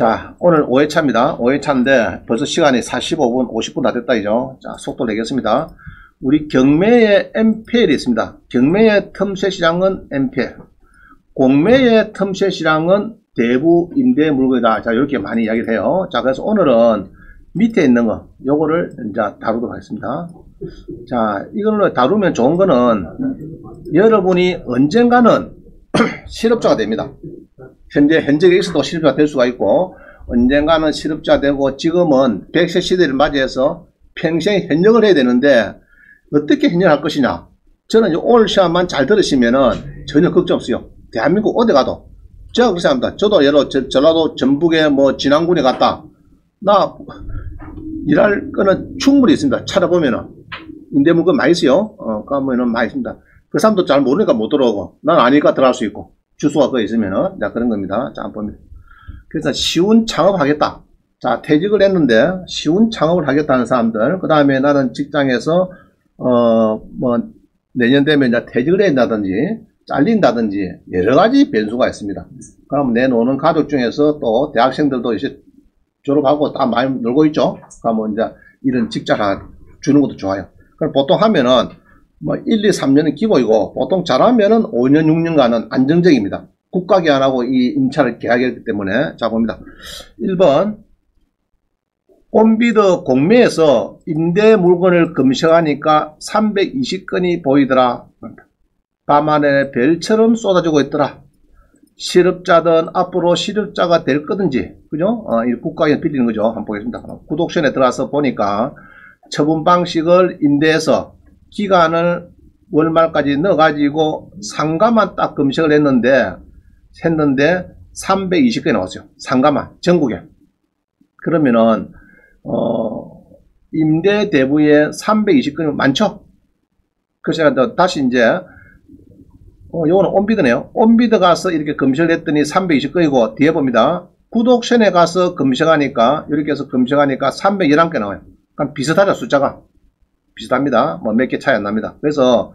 자, 오늘 5회차입니다. 5회차인데 벌써 시간이 45분, 50분 다 됐다, 이죠? 자, 속도 내겠습니다. 우리 경매의 MPL이 있습니다. 경매의 틈새 시장은 MPL. 공매의 틈새 시장은 대부 임대 물건이다. 자, 이렇게 많이 이야기를 해요. 자, 그래서 오늘은 밑에 있는 거, 요거를 이제 다루도록 하겠습니다. 자, 이걸로 다루면 좋은 거는 여러분이 언젠가는 실업자가 됩니다. 현직에 있어도 실업자가 될 수가 있고, 언젠가는 실업자가 되고, 지금은 100세 시대를 맞이해서 평생 현역을 해야 되는데, 어떻게 현역을 할 것이냐. 저는 오늘 시간만 잘 들으시면은 전혀 걱정 없어요. 대한민국 어디 가도. 제가 그렇게 생각합니다. 저도 예로 전라도 전북에 뭐 진안군에 갔다. 나 일할 거는 충분히 있습니다. 찾아보면은. 임대물건 많이 있어요. 가면은 많이 있습니다. 그 사람도 잘 모르니까 못 들어오고, 난 아니까 들어갈 수 있고. 주소가 거기 있으면은, 자, 그런 겁니다. 자, 한번 봅니다. 그래서 쉬운 창업하겠다. 자, 퇴직을 했는데, 쉬운 창업을 하겠다는 사람들, 그 다음에 나는 직장에서, 내년 되면 이제 퇴직을 한다든지, 잘린다든지, 여러 가지 변수가 있습니다. 그럼 내노는 가족 중에서 또 대학생들도 이제 졸업하고 다 많이 놀고 있죠? 그러면 이제 이런 직장을 주는 것도 좋아요. 그럼 보통 하면은, 1, 2, 3년은 기본이고, 보통 잘하면은 5년, 6년간은 안정적입니다. 국가기관하고 이 임차를 계약했기 때문에. 자, 봅니다. 1번. 온비드 공매에서 임대 물건을 검색하니까 320건이 보이더라. 밤하늘에 별처럼 쏟아지고 있더라. 실업자든 앞으로 실업자가 될 거든지, 그죠? 이 국가기관 빌리는 거죠. 한번 보겠습니다. 구독션에 들어가서 보니까 처분 방식을 임대해서 기간을 월말까지 넣어가지고 상가만 딱 검색을 했는데 320건이 나왔어요. 상가만, 전국에. 그러면은, 임대 대부에 320건이 많죠? 그래서 제가 다시 이제, 요거는 온비드네요. 온비드 가서 이렇게 검색을 했더니 320건이고, 뒤에 봅니다. 구독션에 가서 검색하니까, 이렇게 해서 검색하니까 311개 나와요. 그럼 비슷하죠, 숫자가. 비슷합니다. 몇 개 차이 안 납니다. 그래서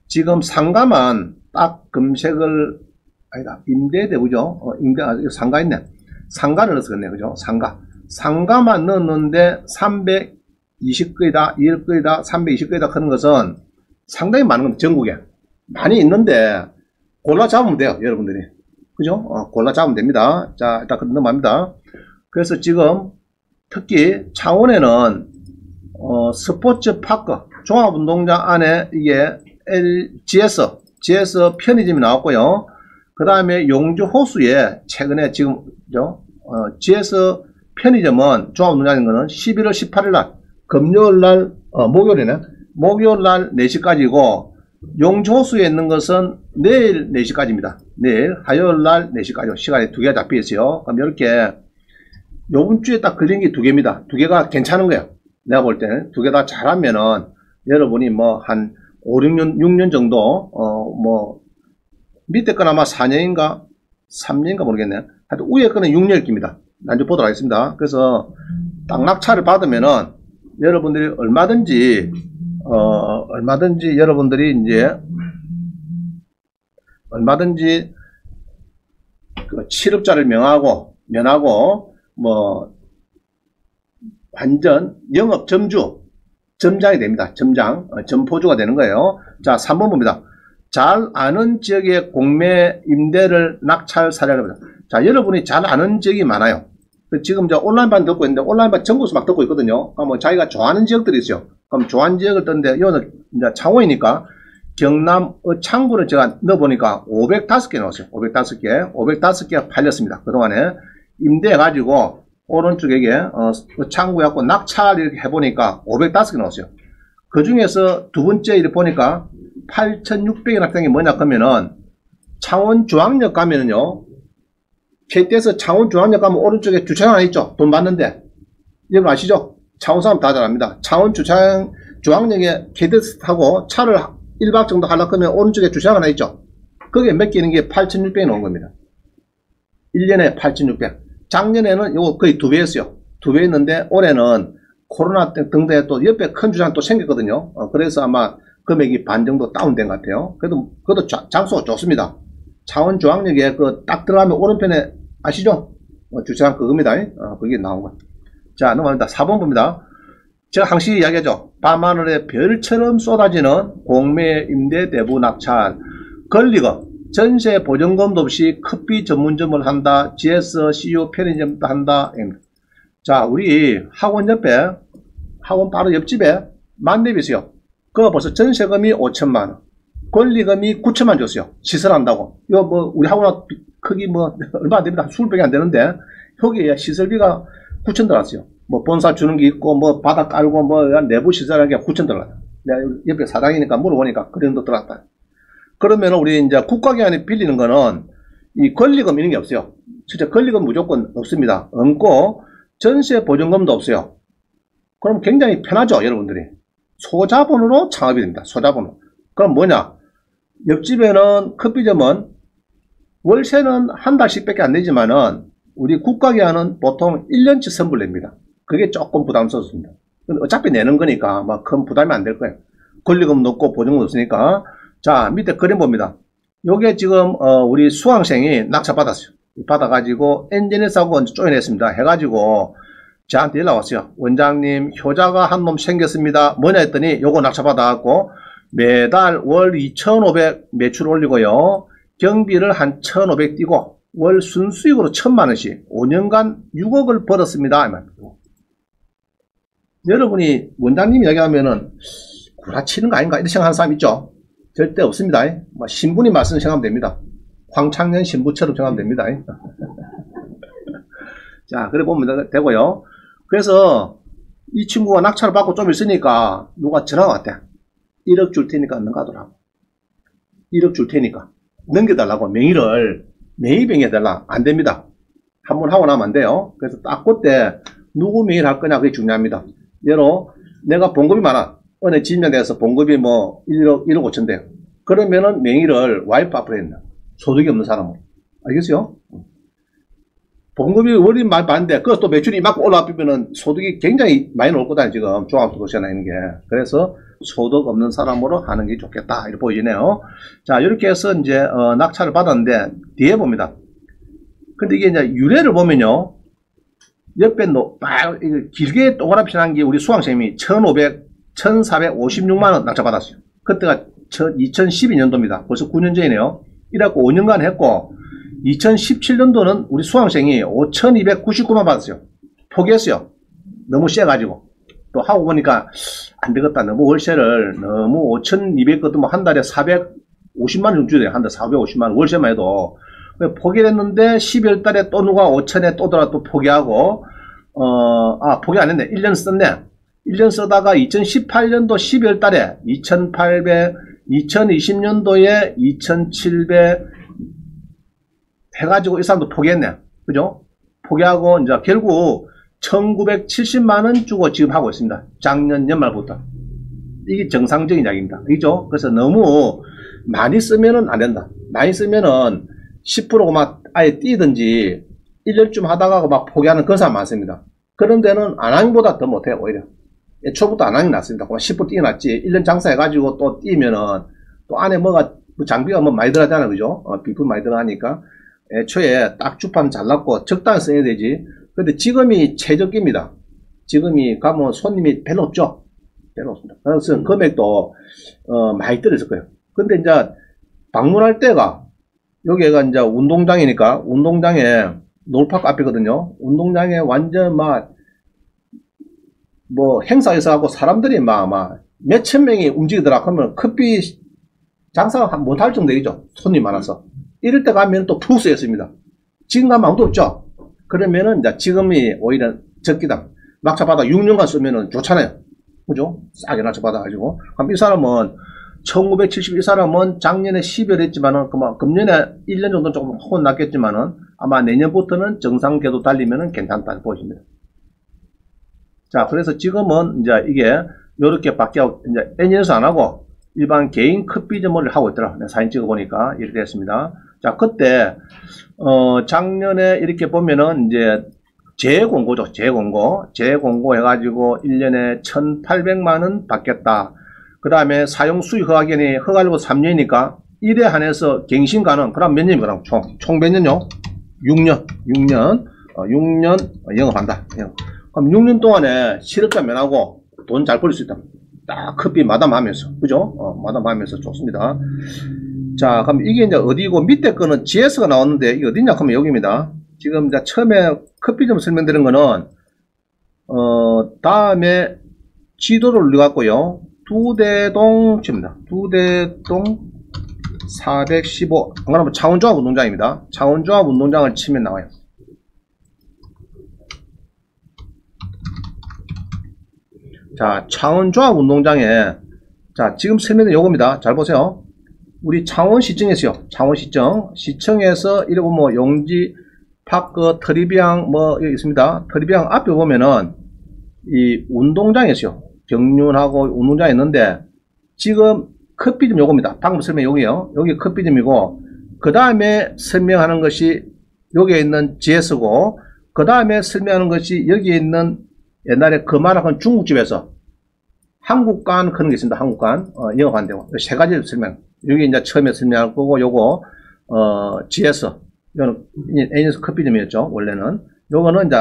지금 상가만 딱 검색을, 아니다, 임대대부죠. 상가 있네. 상가를 넣었었네. 그죠? 상가만 넣었는데 320건이다, 200건이다, 320건이다 하는 것은 상당히 많은 겁니다. 전국에. 많이 있는데 골라 잡으면 돼요. 여러분들이. 그죠? 골라 잡으면 됩니다. 자, 일단 넘어갑니다. 그래서 지금 특히 창원에는 스포츠파크, 종합운동장 안에 이게 GS 편의점이 나왔고요. 그 다음에 용주 호수에 최근에 지금, GS 편의점은 종합운동장인 거는 11월 18일 날, 금요일 날, 목요일이네. 목요일 날 4시까지고, 용주 호수에 있는 것은 내일 4시까지입니다. 내일, 화요일 날 4시까지. 시간이 2개가 잡혀 있어요. 그럼 이렇게, 요번 주에 딱 걸린 게 2개입니다. 2개가 괜찮은 거예요. 내가 볼 때는 2개 다 잘하면은 여러분이 한 5, 6년 정도 밑에 건 아마 4년인가 3년인가 모르겠네요. 하여튼 위에 거는 6년입니다. 나중에 보도록 하겠습니다. 그래서 딱 낙찰을 받으면은 여러분들이 얼마든지 여러분들이 이제 얼마든지 그 실업자를 면하고 완전 영업 점장이 됩니다. 점포주가 되는 거예요. 자, 3번 봅니다. 잘 아는 지역의 공매 임대를 낙찰 사례를 봅니다. 자, 여러분이 잘 아는 지역이 많아요. 지금 이제 온라인반 듣고 있는데 온라인반 전국에서 막 듣고 있거든요. 그럼 자기가 좋아하는 지역들이 있어요. 그럼 좋아하는 지역을 듣는데 이거는 이제 창원이니까 경남 창구를 제가 넣어보니까 505개 나왔어요. 505개 팔렸습니다. 그동안에 임대해가지고 오른쪽에 창구해갖고 낙찰 이렇게 해보니까 505개 나왔어요. 그 중에서 두 번째 이렇게 보니까 8,600개 낙찰한 게 뭐냐 하면은 창원중앙역 가면은요, KT에서 창원중앙역 가면 오른쪽에 주차장 하나 있죠. 돈 받는데. 여러분 아시죠? 창원 사람 다 잘 압니다. 창원 중앙역에 KT에서 타고 차를 1박 정도 하려고 하면 오른쪽에 주차장 하나 있죠. 거기에 몇 개 있는 게 8,600이 나온 겁니다. 1년에 8,600. 작년에는 요거 거의 2배였어요. 2배 했는데 올해는 코로나 등등에 또 옆에 큰 주차장 또 생겼거든요. 그래서 아마 금액이 반 정도 다운된 것 같아요. 그래도 장소가 좋습니다. 창원중앙역에 딱 들어가면 오른편에 아시죠? 주차장 그겁니다. 그게 나온 거. 자, 넘어갑니다. 4번 봅니다. 제가 항상 이야기하죠. 밤하늘에 별처럼 쏟아지는 공매 임대 대부 낙찰. 권리금, 전세 보증금도 없이 커피 전문점을 한다. GS, CU 편의점도 한다. 자, 우리 학원 옆에, 학원 바로 옆집에 만렙이 있어요. 그거 벌써 전세금이 5천만원, 권리금이 9천만 줬어요. 시설한다고. 이거 뭐, 우리 학원 크기 뭐, 얼마 안 됩니다. 20배가 안 되는데, 여기에 시설비가 9천 들어갔어요. 뭐, 본사 주는 게 있고, 뭐, 바닥 깔고, 뭐, 내부 시설하는 게 9천 들어갔어요. 내가 옆에 사장이니까 물어보니까, 그 정도 들어갔다. 그러면 우리 이제 국가기관에 빌리는 거는, 이 권리금 이런 게 없어요. 진짜 권리금 무조건 없습니다. 없고, 전세 보증금도 없어요. 그럼 굉장히 편하죠, 여러분들이. 소자본으로 창업이 됩니다. 소자본으로. 그럼 뭐냐? 옆집에는 커피점은 월세는 한 달씩 밖에 안 내지만은 우리 국가기관은 보통 1년치 선불냅니다. 그게 조금 부담스럽습니다. 어차피 내는 거니까 막 큰 부담이 안 될 거예요. 권리금도 없고 보증금도 없으니까. 자, 밑에 그림 봅니다. 요게 지금 우리 수강생이 낙찰 받았어요. 받아가지고 엔지니어하고 조인했습니다. 해가지고 저한테 연락 왔어요. 원장님, 효자가 한 놈 생겼습니다. 뭐냐 했더니 요거 낙찰 받아갖고 매달 월 2,500 매출 올리고요. 경비를 한 1,500 띄고 월 순수익으로 1,000만원씩 5년간 6억을 벌었습니다. 여러분이 원장님 이야기하면은 구라치는 거 아닌가 이렇게 생각하는 사람 있죠? 절대 없습니다. 뭐 신부님 말씀 생각하면 됩니다. 황창년 신부처럼 생각하면 됩니다. 자, 그래 보면 되고요. 그래서 이 친구가 낙찰을 받고 좀 있으니까 누가 전화가 왔대. 1억 줄 테니까 넘가더라고. 1억 줄 테니까 넘겨달라고. 명의를 명의병해달라. 안 됩니다. 한번 하고 나면 안 돼요. 그래서 딱 그때 누구 명의를 할 거냐 그게 중요합니다. 예로 내가 봉급이 많아. 어느 지점에서 봉급이 뭐 1억 5천 돼요. 그러면은 명의를 와이프 앞으로 했나. 소득이 없는 사람으로. 알겠어요? 봉급이 월이 많은데 그것도 매출이 이만큼 올라가면은 소득이 굉장히 많이 나올 거다. 지금 종합소득세나 있는 게. 그래서 소득 없는 사람으로 하는 게 좋겠다. 이렇게 보이네요. 자, 이렇게 해서 이제 낙찰을 받았는데 뒤에 봅니다. 근데 이게 이제 유래를 보면요. 옆에 길게 동그랗게 난 게 우리 수강생님이 1,456만원 낙찰 받았어요. 그때가 2012년도입니다. 벌써 9년 전이네요. 이래갖고 5년간 했고 2017년도는 우리 수강생이 5,299만 받았어요. 포기했어요. 너무 세가지고. 또 하고 보니까 안 되겠다. 너무 월세를 너무 5,200 것도 뭐 한 달에 450만원 좀 줘야 돼요. 한 달에 450만원 월세만 해도. 포기를 했는데 12월 달에 또 누가 5천에 또 들어와 또 포기하고 포기 안 했네. 1년 썼네. 1년 쓰다가 2018년도 12월 달에 2,800, 2020년도에 2,700 해가지고 이 사람도 포기했네. 그죠? 포기하고 이제 결국 1,970만원 주고 지금 하고 있습니다. 작년 연말부터. 이게 정상적인 이야기입니다. 그죠? 그래서 너무 많이 쓰면은 안 된다. 많이 쓰면은 10%고 막 아예 뛰든지 1년쯤 하다가 막 포기하는 그런 사람 많습니다. 그런 데는 안 하는 것보다 더 못해요. 오히려 애초부터 안 하는 게 낫습니다. 10% 뛰어났지 1년 장사해가지고 또 뛰면은 또 안에 뭐가 장비가 뭐 많이 들어가잖아. 그죠? 비품 많이 들어가니까 애초에 딱 주판 잘랐고 적당히 써야 되지. 근데 지금이 최저기입니다. 지금이 가면 손님이 별로 없죠. 별로 없습니다. 그래서 금액도 많이 떨어질 거예요. 근데 이제 방문할 때가 여기가 이제 운동장이니까 운동장에 놀파크 앞이거든요. 운동장에 완전 막 뭐 행사에서 하고 사람들이 막 몇천 명이 움직이더라. 그러면 커피 장사가 못할 정도 되죠. 손님 많아서. 이럴 때 가면 또 푹 쓰였습니다. 지금 가면 아무도 없죠. 그러면은 이제 지금이 오히려 적기다. 낙찰 받아 6년간 쓰면은 좋잖아요. 그죠? 싸게 낙찰 받아가지고. 그럼 이 사람은 1970 이 사람은 작년에 12월 했지만은 금년에 1년 정도 조금 혼났겠지만은 아마 내년부터는 정상 궤도 달리면은 괜찮다고 보십니다. 자, 그래서 지금은 이제 이게 요렇게 바뀌어 이제 엔진에서 안 하고 일반 개인 커피점을 하고 있더라. 내가 사진 찍어 보니까 이렇게 됐습니다. 자, 그때 작년에 이렇게 보면은 이제 재공고죠. 재공고 해가지고 1년에 1,800만원 받겠다. 그 다음에 사용 수익 허가기간이 허가려고 3년이니까 1회 한해서 갱신 가능. 그럼 몇 년이면 총 몇 년요? 6년. 6년 영업한다. 그럼 6년 동안에 실업자 면하고 돈 잘 벌 수 있다. 딱 커피 마담하면서, 그죠? 마담하면서 좋습니다. 자, 그럼 이게 이제 어디고, 밑에 거는 GS가 나왔는데, 이게 어디냐 하면 여기입니다. 지금 이제 처음에 커피점 설명드린 거는, 다음에 지도를 올려갖고요. 두대동입니다. 두대동 415. 안 그러면 창원조합 운동장입니다. 창원조합 운동장을 치면 나와요. 자, 창원조합 운동장에, 자, 지금 설명드린 요겁니다. 잘 보세요. 우리 창원시청에서요. 창원시청. 시청에서, 이러고 뭐, 용지, 파크, 트리비앙, 뭐, 여기 있습니다. 트리비앙 앞에 보면은, 이 운동장에서요. 경륜하고 운동장이 있는데, 지금 커피점 요겁니다. 방금 설명 여기요. 여기 커피점이고, 그 다음에 설명하는 것이 여기에 있는 GS고, 그 다음에 설명하는 것이 여기에 있는 옛날에 그만한 중국집에서 한국관 그런 게 있습니다. 한국관 영업한다고. 세 가지 설명. 여기 이제 처음에 설명할 거고, 요거 GS, 이거는 애니스 커피점이었죠. 원래는 요거는 이제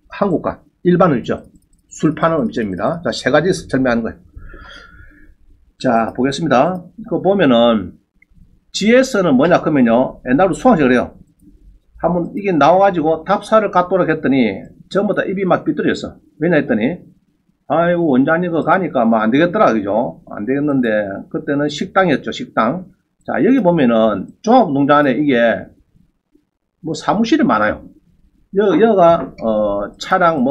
한국관 일반 음료, 술 파는 음식입니다. 자, 세 가지 설명하는 거예요. 자, 보겠습니다. 그거 보면은 GS는 뭐냐 그러면요. 옛날로 수강식 그래요. 한번 이게 나와가지고 답사를 갖도록 했더니 전부 다 입이 막 삐뚤어졌어. 왜냐 했더니 아이고 원장님 거 가니까 뭐 안 되겠더라, 그죠? 안 되겠는데 그때는 식당이었죠. 식당. 자, 여기 보면은 종합운동장 안에 이게 뭐 사무실이 많아요. 여기가 차량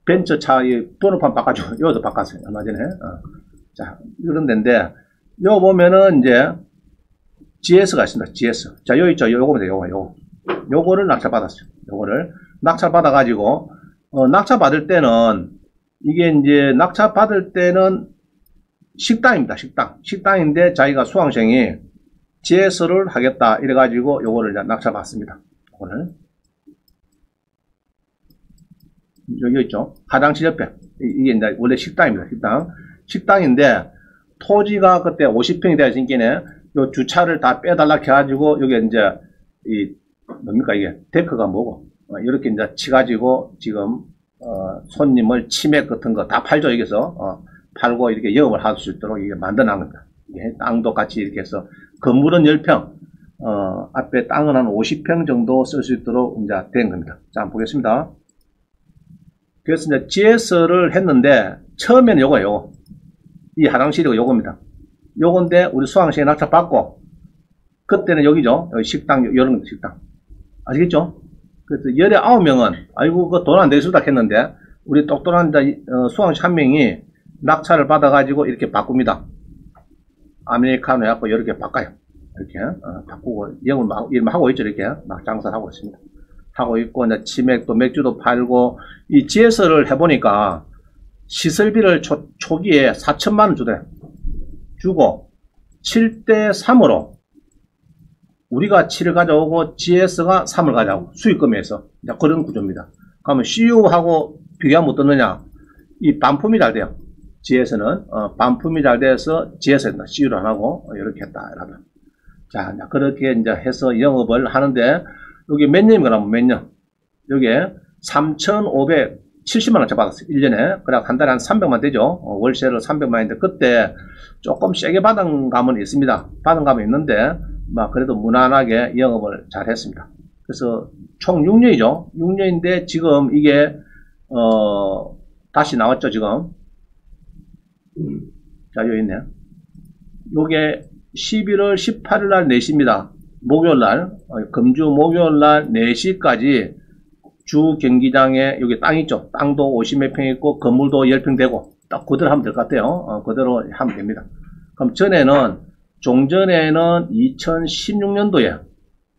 벤처차 번호판 바꿔주고 여기도 바꿨어요. 얼마 전에. 자, 이런 데인데 여기 보면은 이제 GS가 있습니다. GS. 자, 여기 있죠. 요거입니다. 요거를 낙찰받았어요. 요거를 낙찰받아가지고 낙찰받을 때는 이게 이제 낙찰받을 때는 식당입니다. 식당인데 자기가 수강생이 GS를 하겠다 이래가지고 요거를 이제 낙찰받습니다. 요거를 여기 있죠. 화장실 옆에 이게 이제 원래 식당입니다. 식당인데 토지가 그때 50평이 되어 있으니까 요 주차를 다 빼달라 해가지고 여기 이제 이 뭡니까 이게 데크가 뭐고 이렇게 이제 치가지고 지금 손님을 치맥 같은 거 다 팔죠. 여기서 팔고 이렇게 영업을 할 수 있도록 이게 만들어놓은 겁니다. 이게 땅도 같이 이렇게 해서 건물은 10평 앞에 땅은 한 50평 정도 쓸 수 있도록 이제 된 겁니다. 자, 한번 보겠습니다. 그래서 이제 GS를 했는데 처음에는 요거예요. 이 화장실이고 요겁니다. 요건데 우리 수강생이 낙찰받고 그때는 여기죠. 여기 식당, 이런 식당. 아시겠죠? 그래서 19명은 아이고 그 돈 안 되겠다 했는데 우리 똑똑한 수강생 한 명이 낙찰을 받아가지고 이렇게 바꿉니다. 아메리카노 해갖고 이렇게 바꿔요. 이렇게 바꾸고 영업을 하고 있죠. 이렇게 막 장사를 하고 있습니다. 하고 있고 이제 치맥도 맥주도 팔고 이 GS를 해보니까 시설비를 초기에 4천만원 주고 7대3으로 우리가 7을 가져오고 GS가 3을 가져오고 수익금에서 그런 구조입니다. 그러면 CU하고 비교하면 어떻느냐? 이 반품이 잘 돼요. GS는 반품이 잘 돼서 GS 했다. CU를 안 하고 이렇게 했다. 이러면. 자, 그렇게 이제 해서 영업을 하는데 여기 몇 년이라면 몇 년? 여기에 3,570만원 받았어요. 1년에. 그래 한 달에 한 300만 되죠. 월세를 300만인데 그때 조금 세게 받은 감은 있습니다. 받은 감은 있는데 막 그래도 무난하게 영업을 잘 했습니다. 그래서 총 6년이죠. 6년인데 지금 이게 다시 나왔죠. 지금. 자, 여기 있네. 요게 11월 18일 날 4시입니다. 목요일날, 금주 목요일날 4시까지 주 경기장에 여기 땅 있죠. 땅도 50몇 평 있고 건물도 10평 되고 딱 그대로 하면 될 것 같아요. 그대로 하면 됩니다. 그럼 종전에는 2016년도에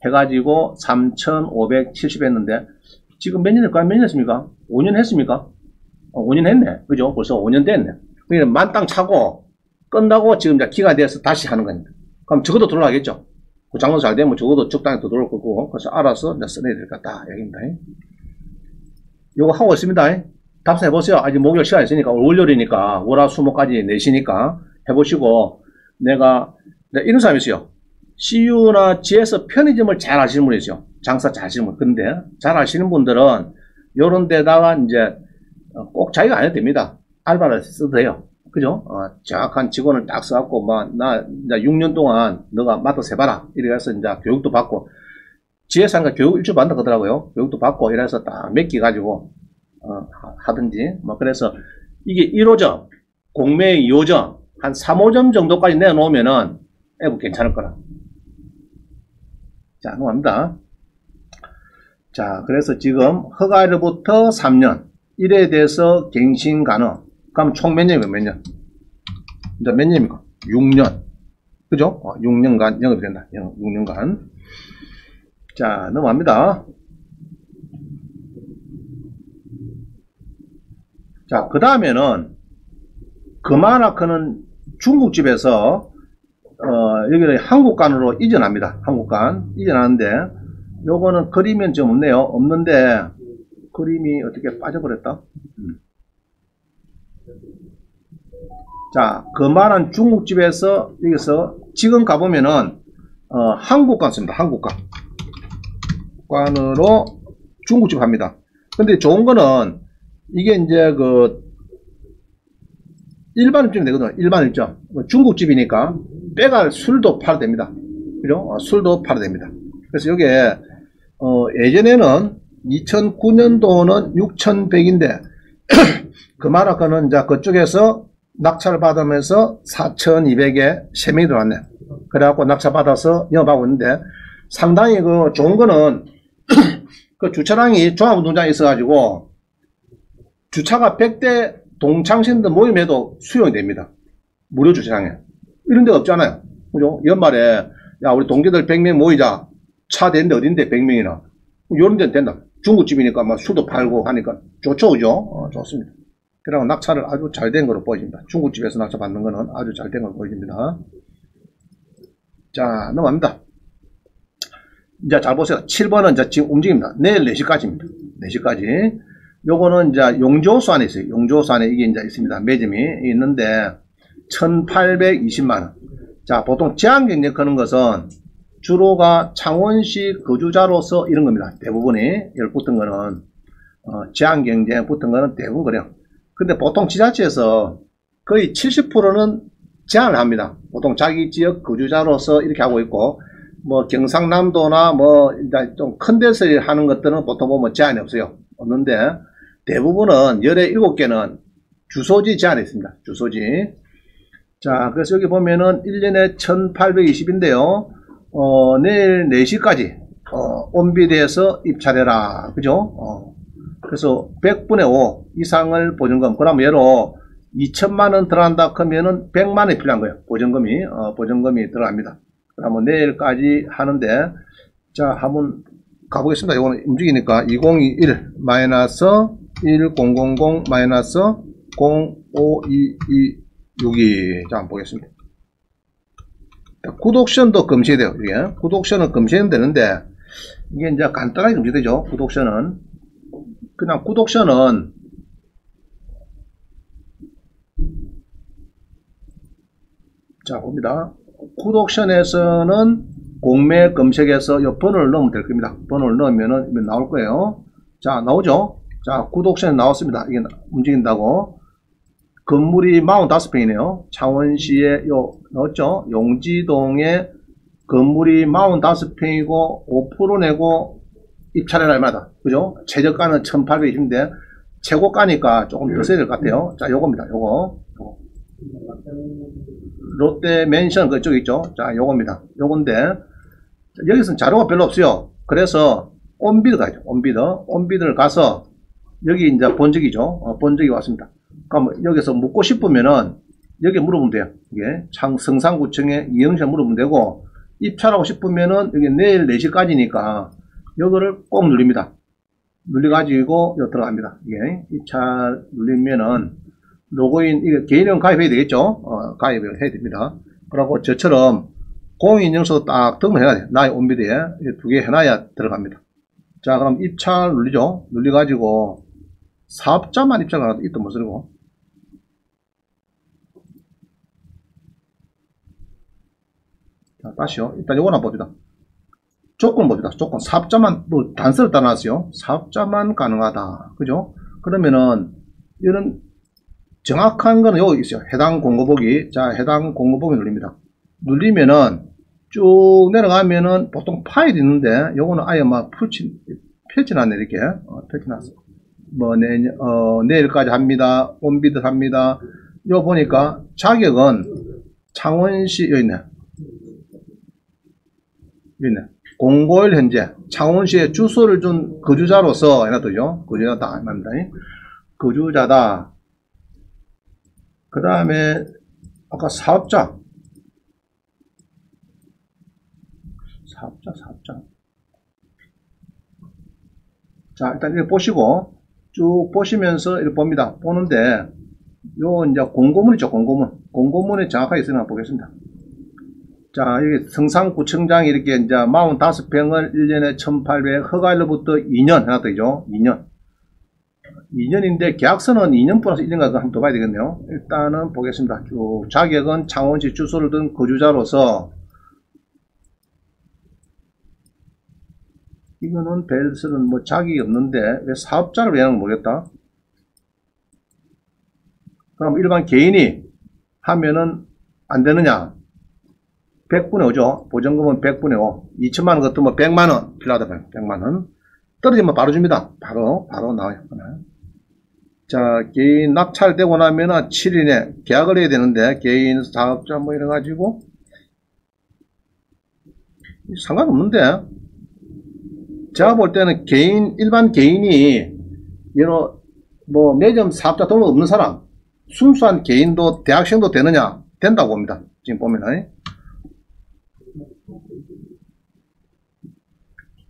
해가지고 3,570 했는데 지금 몇 년일까요? 몇 년 했습니까? 5년 했습니까? 5년 했네. 그죠? 벌써 5년 됐네. 그러니까 만땅 차고 끝나고 지금 이제 기간이 돼서 다시 하는 겁니다. 그럼 적어도 돌아가겠죠. 그 장로 잘 되면 적어도 적당히 더 돌아올 거고, 그래서 알아서 이제 써내야 될 것 같다. 얘기입니다. 요거 하고 있습니다. 답사 해보세요. 아직 목요일 시간 있으니까, 월요일이니까, 월화수목까지 내시니까 해보시고, 내가 이런 사람이 있어요. CU나 GS 편의점을 잘 아시는 분이 있어요. 장사 잘 하시는 분. 근데 잘 하시는 분들은 요런 데다가 이제 꼭 자기가 안 해도 됩니다. 알바를 써도 돼요. 그죠? 정확한 직원을 딱 써갖고, 나 이제 6년 동안 너가 맡아서 해봐라. 이래서 이제 교육도 받고, 지혜상가 교육 일주 받는다 그러더라고요. 교육도 받고, 이래서 딱 맡기 가지고, 하든지. 그래서 이게 1호점, 공매 2호점, 한 3호점 정도까지 내놓으면은, 애국 괜찮을 거라. 자, 넘어갑니다. 자, 그래서 지금 허가일로부터 3년, 일에 대해서 갱신 가능. 그럼 총 몇 년이면 몇 년? 이제 몇 년입니까? 6년. 그죠? 6년간 영업이 된다. 6년간. 자, 넘어갑니다. 자, 그 다음에는, 그마나크는 중국집에서, 여기를 한국간으로 이전합니다. 한국간. 이전하는데, 요거는 그림은 좀 없네요. 없는데, 그림이 어떻게 빠져버렸다? 자, 그만한 중국집에서 여기서 지금 가보면은 한국간 씁니다. 한국간 관으로 중국집 합니다. 근데 좋은 거는 이게 이제 그 일반 일점이 되거든요. 일반 일점. 중국집이니까 빼갈 술도 팔아도 됩니다. 그죠? 술도 팔아도 됩니다. 그래서 요게 예전에는 2009년도는 6,100인데 그마나크는 이제 그쪽에서 낙찰을 받으면서 4,200에 3명이 들어왔네. 그래갖고 낙찰 받아서 영업하고 있는데 상당히 그 좋은 거는 그 주차장이 종합운동장에 있어가지고 주차가 100대 동창생들 모임해도 수용이 됩니다. 무료 주차장에. 이런 데가 없잖아요. 그죠? 연말에 야 우리 동기들 100명 모이자. 차 되는데 어딘데 100명이나. 이런 데는 된다. 중국집이니까 막 술도 팔고 하니까 좋죠. 그죠? 좋습니다. 그리고 낙찰을 아주 잘 된 거로 보여집니다. 중국집에서 낙찰 받는 거는 아주 잘 된 거로 보여집니다. 자, 넘어갑니다. 이제 잘 보세요. 7번은 이제 지금 움직입니다. 내일 4시까지입니다. 4시까지. 요거는 이제 용조수 안에 있어요. 용조수 안에 이게 이제 있습니다. 매점이 있는데, 1,820만원. 자, 보통 제한경쟁 거는 것은 주로가 창원시 거주자로서 이런 겁니다. 대부분이. 여기 붙은 거는, 제한경쟁 붙은 거는 대부분 그래요. 근데 보통 지자체에서 거의 70%는 제한을 합니다. 보통 자기 지역 거주자로서 이렇게 하고 있고, 뭐 경상남도나 뭐 좀 큰 데서 하는 것들은 보통 보면 제한이 없어요. 없는데 대부분은 열에 7개는 주소지 제한이 있습니다. 주소지. 자, 그래서 여기 보면은 1년에 1,820인데요. 내일 4시까지 온비대에서 입찰해라. 그죠? 그래서 100분의 5 이상을 보증금. 그러면 예로 2천만원 들어간다 하면은 100만원이 필요한 거예요. 보증금이 들어갑니다. 그러면 내일까지 하는데, 자, 한번 가보겠습니다. 이거는 움직이니까 2021 마이너스 1000 마이너스 052262. 자, 한번 보겠습니다. 굿옵션도 검시해야 돼요. 이게. 굿옵션은 검시하면 되는데, 이게 이제 간단하게 검시되죠. 굿옵션은. 그냥 굿옵션은 자 봅니다. 굿옵션에서는 공매 검색에서 이 번호를 넣으면 될 겁니다. 번호를 넣으면은 나올 거예요. 자, 나오죠. 자, 굿옵션에 나왔습니다. 이게 움직인다고. 건물이 45평이네요. 창원시에 넣었죠. 용지동에 건물이 45평이고 5% 내고 입찰해라 얼마다. 그죠? 최저가는 1,820인데 최고가니까 조금 더 써야 될 것 같아요. 자, 요겁니다. 요거. 롯데 맨션 그쪽 있죠? 자, 요겁니다. 요건데 여기서는 자료가 별로 없어요. 그래서 온비드 가죠. 온비드를 가서 여기 이제 본적이죠. 본적이 왔습니다. 그럼 여기서 묻고 싶으면은 여기 물어보면 돼요. 이게 성산구청에 이영시에 물어보면 되고 입찰하고 싶으면은 여기 내일 4시까지니까 요거를 꼭 누릅니다. 눌려가지고 요 들어갑니다. 이게 입찰 눌리면은 로그인, 이게 개인형 가입해야 되겠죠? 가입을 해야 됩니다. 그리고 저처럼 공인인증서 딱 등록해야 돼요. 나의 온비드에 2개 해놔야 들어갑니다. 자, 그럼 입찰 눌리죠? 눌려가지고 사업자만 입찰을 하도 이또 못 쓰고. 자, 다시요. 일단 요거나 봅시다. 조건 뭡니다. 조건 사업자만 뭐 단서를 따놨어요. 사업자만 가능하다. 그죠? 그러면은 이런 정확한 거는 여기 있어요. 해당 공고보기. 자, 해당 공고보기 누릅니다. 누르면은 쭉 내려가면은 보통 파일이 있는데 요거는 아예 막 펼쳐놨네. 이렇게 펼쳐놨어. 뭐 내일까지 합니다. 온비드 합니다. 요 보니까 자격은 창원시 여기 있네. 여기 있네. 공고일 현재 창원시에 주소를 준 거주자로서 해놔도요. 거주자다 말입니다. 거주자다. 그 다음에 아까 사업자. 자, 일단 이렇게 보시고 쭉 보시면서 이렇게 봅니다. 보는데 요 이제 공고문 있죠. 공고문에 정확하게 있으나 보겠습니다. 자, 여기 성산구청장이 이렇게 이제 45평을 1년에 1,800 허가일로부터 2년 해놨다 되죠. 2년인데 계약서는 2년 플러스 1년가 한번 더 봐야 되겠네요. 일단은 보겠습니다. 쭉 자격은 창원시 주소를 둔 거주자로서 이거는 벨스는 뭐 자격이 없는데 왜 사업자를 왜 하는 거 모르겠다. 그럼 일반 개인이 하면은 안 되느냐? 100분의 5죠. 보증금은 100분의 5. 2천만원 같은 뭐 100만원 필요하다. 100만원. 떨어지면 바로 줍니다. 바로 나와요. 자, 개인 낙찰되고 나면은 7일에 계약을 해야 되는데, 개인 사업자 뭐 이래가지고, 상관없는데, 제가 볼 때는 일반 개인이, 뭐, 매점 사업자 등록 없는 사람, 순수한 개인도 대학생도 되느냐? 된다고 봅니다. 지금 보면은.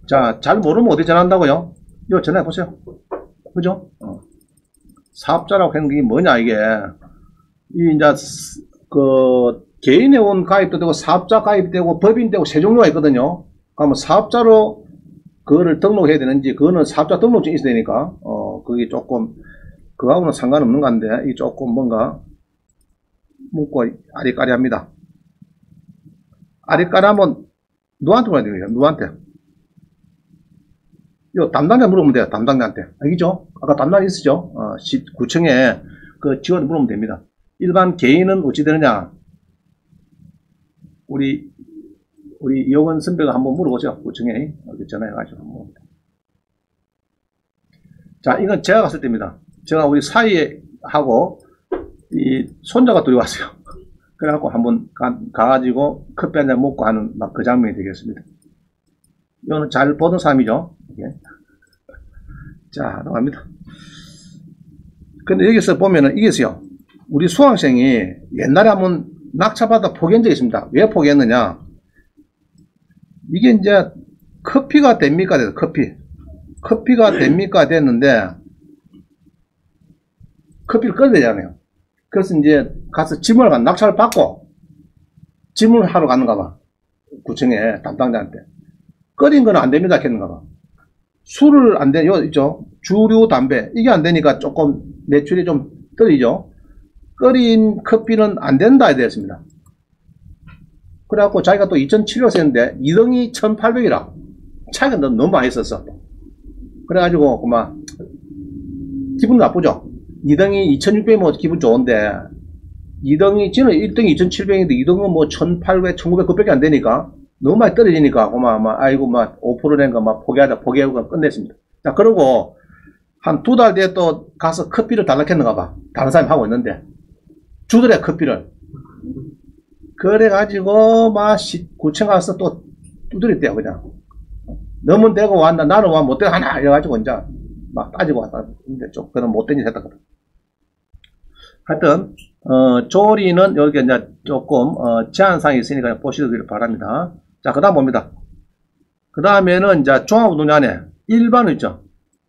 자, 잘 모르면 어디 전화한다고요? 이거 전화해보세요. 그죠? 사업자라고 하는 게 뭐냐, 이게. 이제, 개인회원 가입도 되고, 사업자 가입도 되고, 법인 되고, 세 종류가 있거든요. 그러면 사업자로 그거를 등록해야 되는지, 그거는 사업자 등록증이 있어야 되니까, 그게 조금, 그거하고는 상관없는 건데, 이 조금 뭔가, 묻고 아리까리 합니다. 아리까리 하면, 누구한테 물어야 되는 거예요? 누구한테? 요 담당자 물어보면 돼요. 담당자한테. 알겠죠? 아까 담당자 있으죠? 구청에 그 직원 물어보면 됩니다. 일반 개인은 어찌 되느냐? 우리 이용원 선배가 한번 물어보세요. 구청에 전화해가지고 한번. 자, 이건 제가 갔을 때입니다. 제가 우리 사이에 하고 이 손자가 둘이 왔어요. 그래갖고 한번 가가지고 커피 한잔 먹고 하는 막 그 장면이 되겠습니다. 이거는 잘 보던 사람이죠. 예. 자, 넘어갑니다. 근데 여기서 보면은 이게 있어요. 우리 수강생이 옛날에 한번 낙찰받아 포기한 적이 있습니다. 왜 포기했느냐? 이게 이제 커피가 됩니까? 커피가 됩니까? 됐는데 커피를 끓여야 되잖아요. 그래서 이제 가서 질문을 간 낙찰을 받고 질문을 하러 갔는가 봐. 구청에 담당자한테. 끓인 거는 안 됩니다. 했는가 봐. 술을 안 돼, 있죠? 주류 담배. 이게 안 되니까 조금 매출이 좀 떨리죠? 끓인 커피는 안 된다. 해야 되었습니다. 그래갖고 자기가 또 2,700원 썼는데 2등이 1,800이라. 차이가 너무 많이 썼어. 그래가지고, 그만, 기분 나쁘죠? 2등이 2,600이면 기분 좋은데, 2등이, 지는 1등이 2,700인데 2등은 뭐 1,800, 1,900 그밖에 안 되니까, 너무 많이 떨어지니까, 아이고, 5% 낸 거 포기하고 끝냈습니다. 자, 그러고, 한 2달 뒤에 또 가서 커피를 달라했는가 봐. 다른 사람이 하고 있는데. 주더래, 커피를. 그래가지고, 구청 가서 또 두드렸대요, 그냥. 너면 되고 왔나, 나는 와 못되고 하나, 이래가지고, 이제, 막 따지고 왔다. 근데 좀, 그런 못된 짓 했다거든. 하여튼, 조리는 여기 이제 조금, 제한사항이 있으니까 보시길 바랍니다. 자, 그 다음 봅니다. 그 다음에는 이제 종합운동장에 일반 음식점.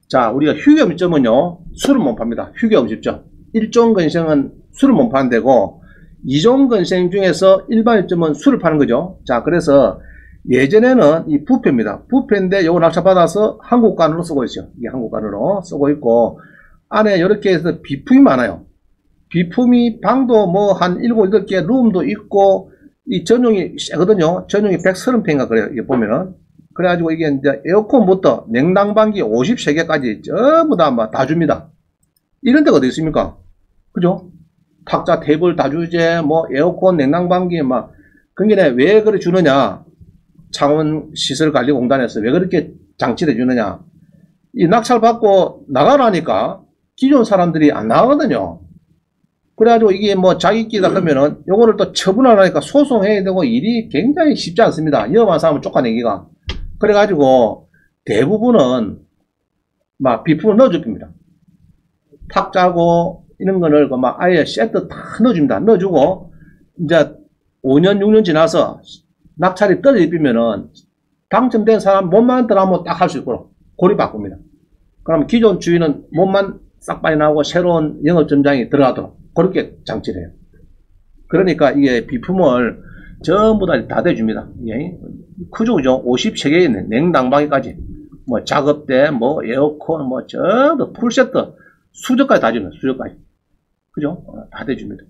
자, 우리가 휴게음식점은요, 술을 못 팝니다. 휴게음식점. 1종 근생은 술을 못 파는 데고, 2종 근생 중에서 일반 음식점은 술을 파는 거죠. 자, 그래서 예전에는 이 부페입니다. 부페인데 요거 낙찰받아서 한국간으로 쓰고 있어요. 이게 한국간으로 쓰고 있고, 안에 이렇게 해서 비품이 많아요. 비품이 방도 뭐 한 7, 8개 룸도 있고, 이 전용이 세거든요. 전용이 130평인가 그래요. 이게 보면은. 그래가지고 이게 이제 에어컨부터 냉난방기 53개까지 전부 다 줍니다. 이런 데가 어디 있습니까? 그죠? 탁자, 테이블 다주제, 뭐, 에어컨, 냉난방기, 막, 그게 왜 그래 주느냐? 창원시설관리공단에서 왜 그렇게 장치를 해주느냐? 이 낙찰 받고 나가라니까 기존 사람들이 안 나가거든요. 그래가지고 이게 뭐 자기끼리다 그러면은 요거를 또 처분하려니까 소송해야 되고 일이 굉장히 쉽지 않습니다. 위험한 사람을 쫓아내기가. 그래가지고 대부분은 막 비품을 넣어줍니다. 탁자고 이런 거를 막 아예 세트 다 넣어줍니다. 넣어주고 이제 5년 6년 지나서 낙찰이 떨어지면은 당첨된 사람 몸만 들어가면 딱 할 수 있고 고리 바꿉니다. 그럼 기존 주인은 몸만 싹 빠져 나오고 새로운 영업점장이 들어가도록 그렇게 장치를 해요. 그러니까 이게 비품을 전부 다 대줍니다. 예. 크죠, 그죠? 53개 있네. 냉난방기까지. 뭐 작업대, 뭐 에어컨, 뭐 전부 풀세트. 수저까지 다 줍니다. 수저까지. 그죠? 다 대줍니다.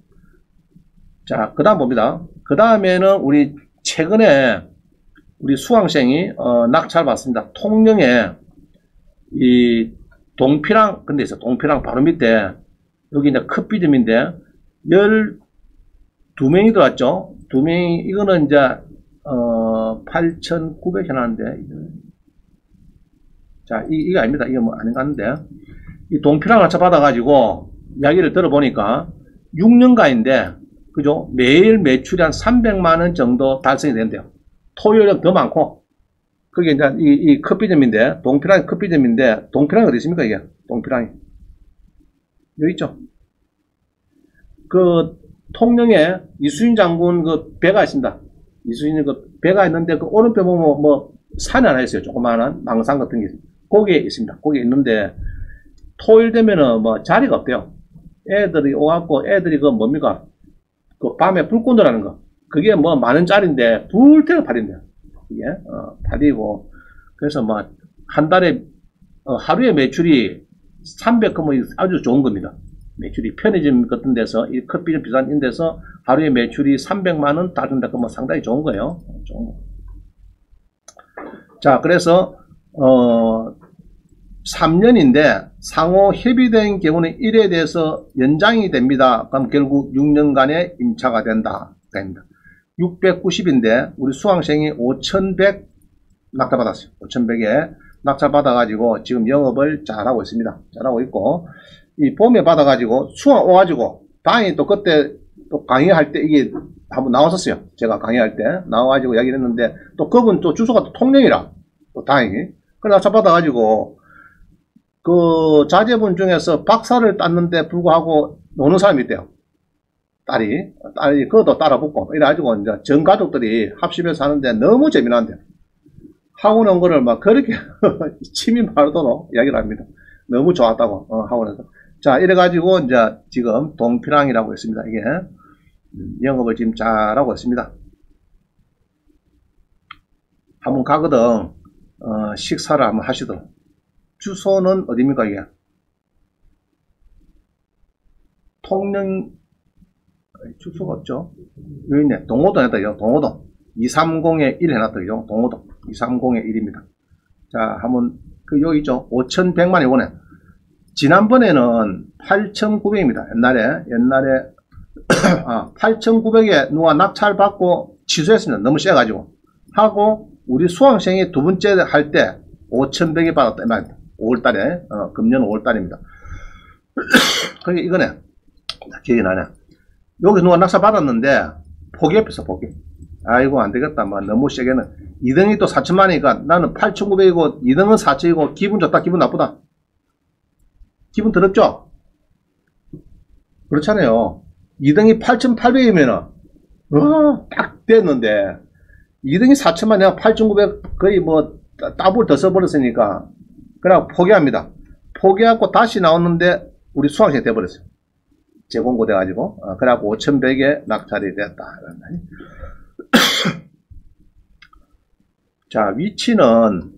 자, 그 다음 봅니다. 그 다음에는 우리 최근에 우리 수강생이 낙찰 받습니다. 통영에 이 동피랑 근데 있어. 동피랑 바로 밑에 여기 이제 컵비듬인데 12명이 들어왔죠. 2명이 이거는 이제 8,900 해놨는데 자 이게 아닙니다. 이게 뭐 아닌 것 같은데 이 동피랑 낙찰 받아가지고 이야기를 들어보니까 6년간인데 그죠? 매일 매출이 한 300만원 정도 달성이 된대요. 토요일은 더 많고 그게 이제 이 커피점인데 동피랑이 커피점인데 동피랑이 어디 있습니까 이게? 동피랑이 여기 있죠. 그 통영에 이수진 장군 그 배가 있습니다. 이수진 그 배가 있는데 그 오른편 보면 뭐 산이 하나 있어요. 조그마한 망산 같은 게 거기에 있습니다. 거기에 있는데 토요일 되면은 뭐 자리가 없대요. 애들이 오갖고 애들이 그 뭡니까? 그 밤에 불꽃 놀라는 거. 그게 뭐 만원짜리인데 불태워 팔린대요. 이게 팔리고 그래서 뭐 한 달에 하루에 매출이 300 그러면 아주 좋은 겁니다. 매출이 편의점 같은 데서 이 커피점 비싼 인 데서 하루에 매출이 300만원 따준다 그러면 상당히 좋은 거예요. 좋은 거. 자 그래서 3년인데 상호 협의된 경우는 1에 대해서 연장이 됩니다. 그럼 결국 6년간의 임차가 된다. 690인데 우리 수강생이 5,100 낙찰받았어요. 5,100에 낙찰받아가지고 지금 영업을 잘하고 있습니다. 잘하고 있고 이 봄에 받아가지고 수강 오가지고 다행히 또 그때 또 강의할 때 이게 한번 나왔었어요. 제가 강의할 때 나와가지고 이야기를 했는데 또 그분 또 주소가 또 통영이라 또 다행히 그래 낙찰받아가지고 그 자제분 중에서 박사를 땄는데 불구하고 노는 사람이 있대요. 딸이 그것도 따라 붙고 이래가지고 이제 전 가족들이 합심해서 하는데 너무 재미난데 하고 온 거를 막 그렇게 침이 마르도록 이야기를 합니다. 너무 좋았다고 학원에서. 자 이래가지고 이제 지금 동피랑이라고 있습니다. 이게 영업을 지금 잘하고 있습니다. 한번 가거든 식사를 한번 하시도록. 주소는 어디입니까 이게? 통영 주소가 없죠. 여기 있네. 동호동에다요. 동호동 230에 1 해놨더요. 동호동 230에 1입니다. 자 한번 그 여기 있죠. 5,100만이 오네. 지난번에는 8,900입니다. 옛날에 8,900에 누가 낙찰 받고 취소했습니다. 너무 세가지고 하고 우리 수강생이 두 번째 할 때 5,100에 받았다 이 말입니다. 5월달에 금년 5월달입니다. 그게 이거네. 기억이 나네. 여기 누가 낙찰 받았는데 포기했어. 포기. 아이고 안되겠다. 뭐 너무 세게는 2등이 또 4천만이니까 나는 8,900이고 2등은 4천이고 기분 좋다 기분 나쁘다. 기분 더럽죠? 그렇잖아요. 2등이 8,800이면은 딱 됐는데 2등이 4천만 내가 8,900 거의 뭐 더블 더 써버렸으니까 그냥 포기합니다. 포기하고 다시 나오는데 우리 수강생이 돼버렸어요. 재공고 돼가지고 그래갖고 5,100에 낙찰이 됐다. 자 위치는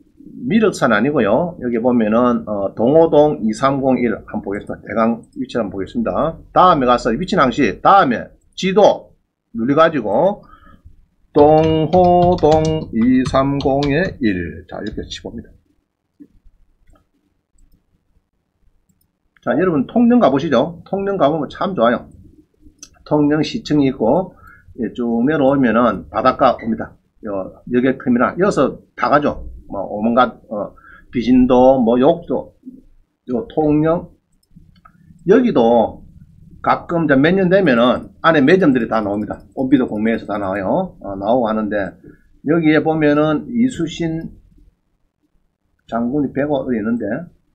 미륵산 아니고요. 여기 보면은 동호동 2301 한번 보겠습니다. 대강 위치 한번 보겠습니다. 다음에 가서 위치 낭시 다음에 지도 눌러가지고 동호동 230의 1. 자, 이렇게 치봅니다. 자, 여러분 통영 가보시죠. 통영 가보면 참 좋아요. 통영 시청이 있고, 쭉 내려오면은 바닷가 옵니다. 여객터미널. 여기서 다 가죠. 뭐, 오만갓, 비진도, 뭐, 욕도, 통영. 여기도 가끔 몇 년 되면은 안에 매점들이 다 나옵니다. 온비도 공매에서 다 나와요. 나오고 하는데, 여기에 보면은 이수신 장군이 배가 어디 있는데,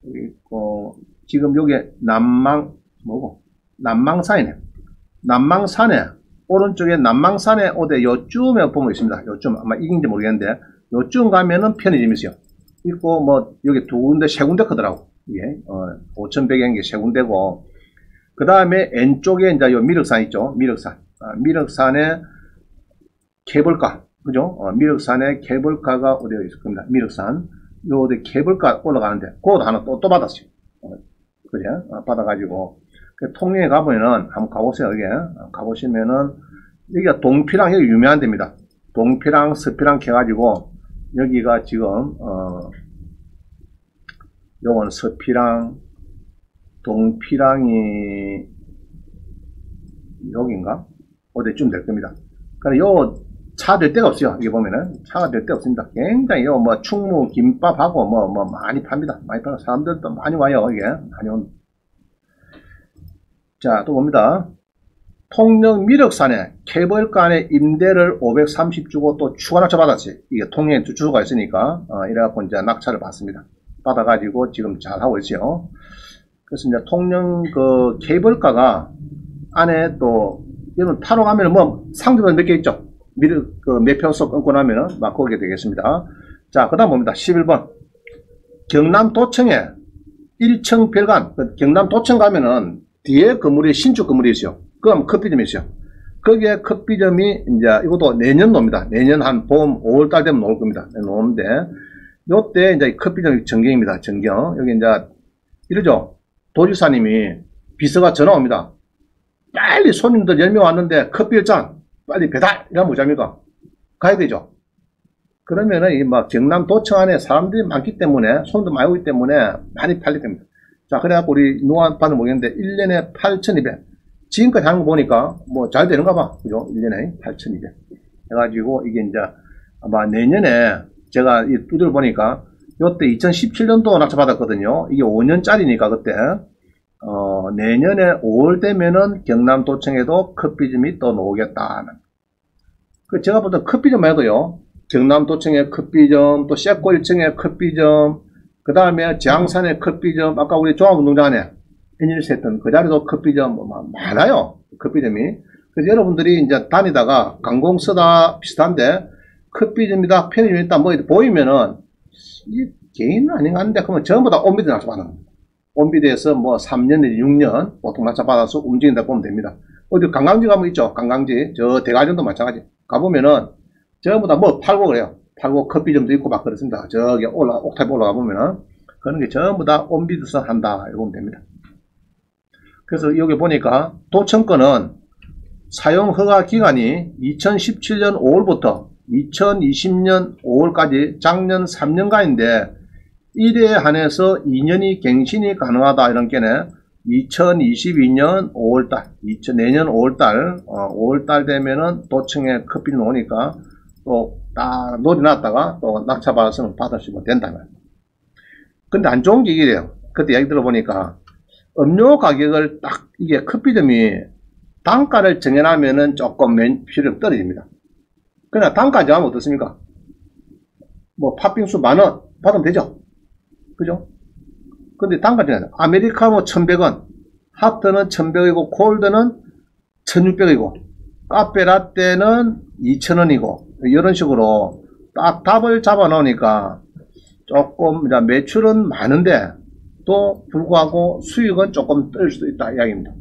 여기 있고, 지금 요게 남망산이네. 남망산에, 오른쪽에 남망산에 어디 요쯤에 보면 있습니다. 요쯤, 아마 이긴지 모르겠는데, 요쯤 가면은 편의점이 있어요. 있고, 뭐, 여기 두 군데, 세 군데 크더라고. 이게, 5,100엔 게 세 군데고, 그 다음에 왼쪽에 이제 요 미륵산 있죠. 미륵산. 미륵산에 케이블카. 그죠? 미륵산에 케이블카가 어디에 있을 겁니다. 미륵산. 요 어디 케이블카 올라가는데, 그것도 하나 또 받았어요. 그래? 받아가지고. 통영에 가보면은, 한번 가보세요, 여기. 가보시면은, 여기가 동피랑, 여기 유명한 데입니다. 동피랑, 서피랑 켜가지고, 여기가 지금, 요건 서피랑, 동피랑이, 여긴가? 어디쯤 될 겁니다. 그러니까 요, 차 될 데가 없어요. 여기 보면은. 차가 될 데 없습니다. 굉장히 요, 뭐, 충무, 김밥하고, 뭐, 많이 팝니다. 많이 파는 사람들도 많이 와요, 이게. 많이 온. 자, 또 봅니다. 통영 미륵산에 케이블카의 임대를 530 주고 또 추가 낙차 받았지. 이게 통영에 주소가 있으니까, 이래갖고 이제 낙차를 받습니다. 받아가지고 지금 잘 하고 있어요. 그래서 이제 통영 그 케이블카가 안에 또, 여러분 타러 가면은 뭐 상점은 몇 개 있죠? 미륵 그 매표소 끊고 나면은 막 거기에 되겠습니다. 자, 그 다음 봅니다. 11번. 경남도청에 1층 별관, 경남도청 가면은 뒤에 건물이 신축 건물이 있어요. 그럼 커피점이 있어요. 거기에 커피점이 이제 이것도 내년 놉니다. 내년 한 봄 5월달 되면 나올 겁니다. 나오는데 요때 이제 커피점 전경입니다. 전경. 여기 이제 이러죠. 도지사님이 비서가 전화 옵니다. 빨리 손님들 10명 왔는데 커피 1잔 빨리 배달! 이러면 뭐합니까? 가야 되죠. 그러면은 이 막 경남도청 안에 사람들이 많기 때문에 손도 많이 오기 때문에 많이 팔리게 됩니다. 자, 그래갖고 우리 누가 받는 모르겠는데 1년에 8,200. 지금까지 하는 거 보니까 뭐 잘 되는가 봐. 그죠? 1년에 8,200. 해가지고 이게 이제 아마 내년에 제가 이 두들 보니까 요때 2017년도 낙차 받았거든요. 이게 5년짜리니까 그때 내년에 5월 되면은 경남도청에도 커피점이 또 나오겠다는. 그 제가 보던 커피점 해도요. 경남도청에 커피점, 또 셰코 1층에 커피점, 그 다음에 지항산에 커피점, 아까 우리 종합운동장 안에 NLC 했던 그 자리도 커피점 뭐 많아요. 커피점이. 그래서 여러분들이 이제 다니다가 관공서다 비슷한데 커피점이다, 편의점이다 뭐 보이면은 이 개인 아닌가 하는데 그러면 전부 다 온비드 낙차 받는 겁니다. 온비드에서 뭐 3년, 6년 보통 낙차 받아서 움직인다 보면 됩니다. 어디 관광지 가면 있죠. 관광지. 저 대관령도 마찬가지. 가보면은 전부 다 뭐 팔고 그래요. 팔고 커피점도 있고 막 그렇습니다. 저기 옥탑에 올라가 보면은 그런 게 전부 다 온비드서 한다. 이러면 됩니다. 그래서 여기 보니까 도청권은 사용 허가 기간이 2017년 5월부터 2020년 5월까지 작년 3년간인데 1회에 한해서 2년이 갱신이 가능하다 이런 게네. 2022년 5월달, 내년 5월달 되면은 도청에 커피를 놓으니까 또 딱 놀이놨다가 또 낙차 받았으면 받으시면 된다면. 근데 안 좋은 게 이래요. 그때 얘기 들어보니까 음료 가격을 딱 이게 커피점이 단가를 정해놓으면은 조금 매출이 떨어집니다. 그러나 단가 정하면 어떻습니까? 뭐 팥빙수 10,000원 받으면 되죠. 그죠? 근데 단가 정해놔. 아메리카노 1,100원, 하트는 1,100원이고 콜드는 1,600원이고 카페라떼는 2,000원이고 이런 식으로 딱 답을 잡아 놓으니까 조금 매출은 많은데 또 불구하고 수익은 조금 떨어질 수도 있다 이야기입니다.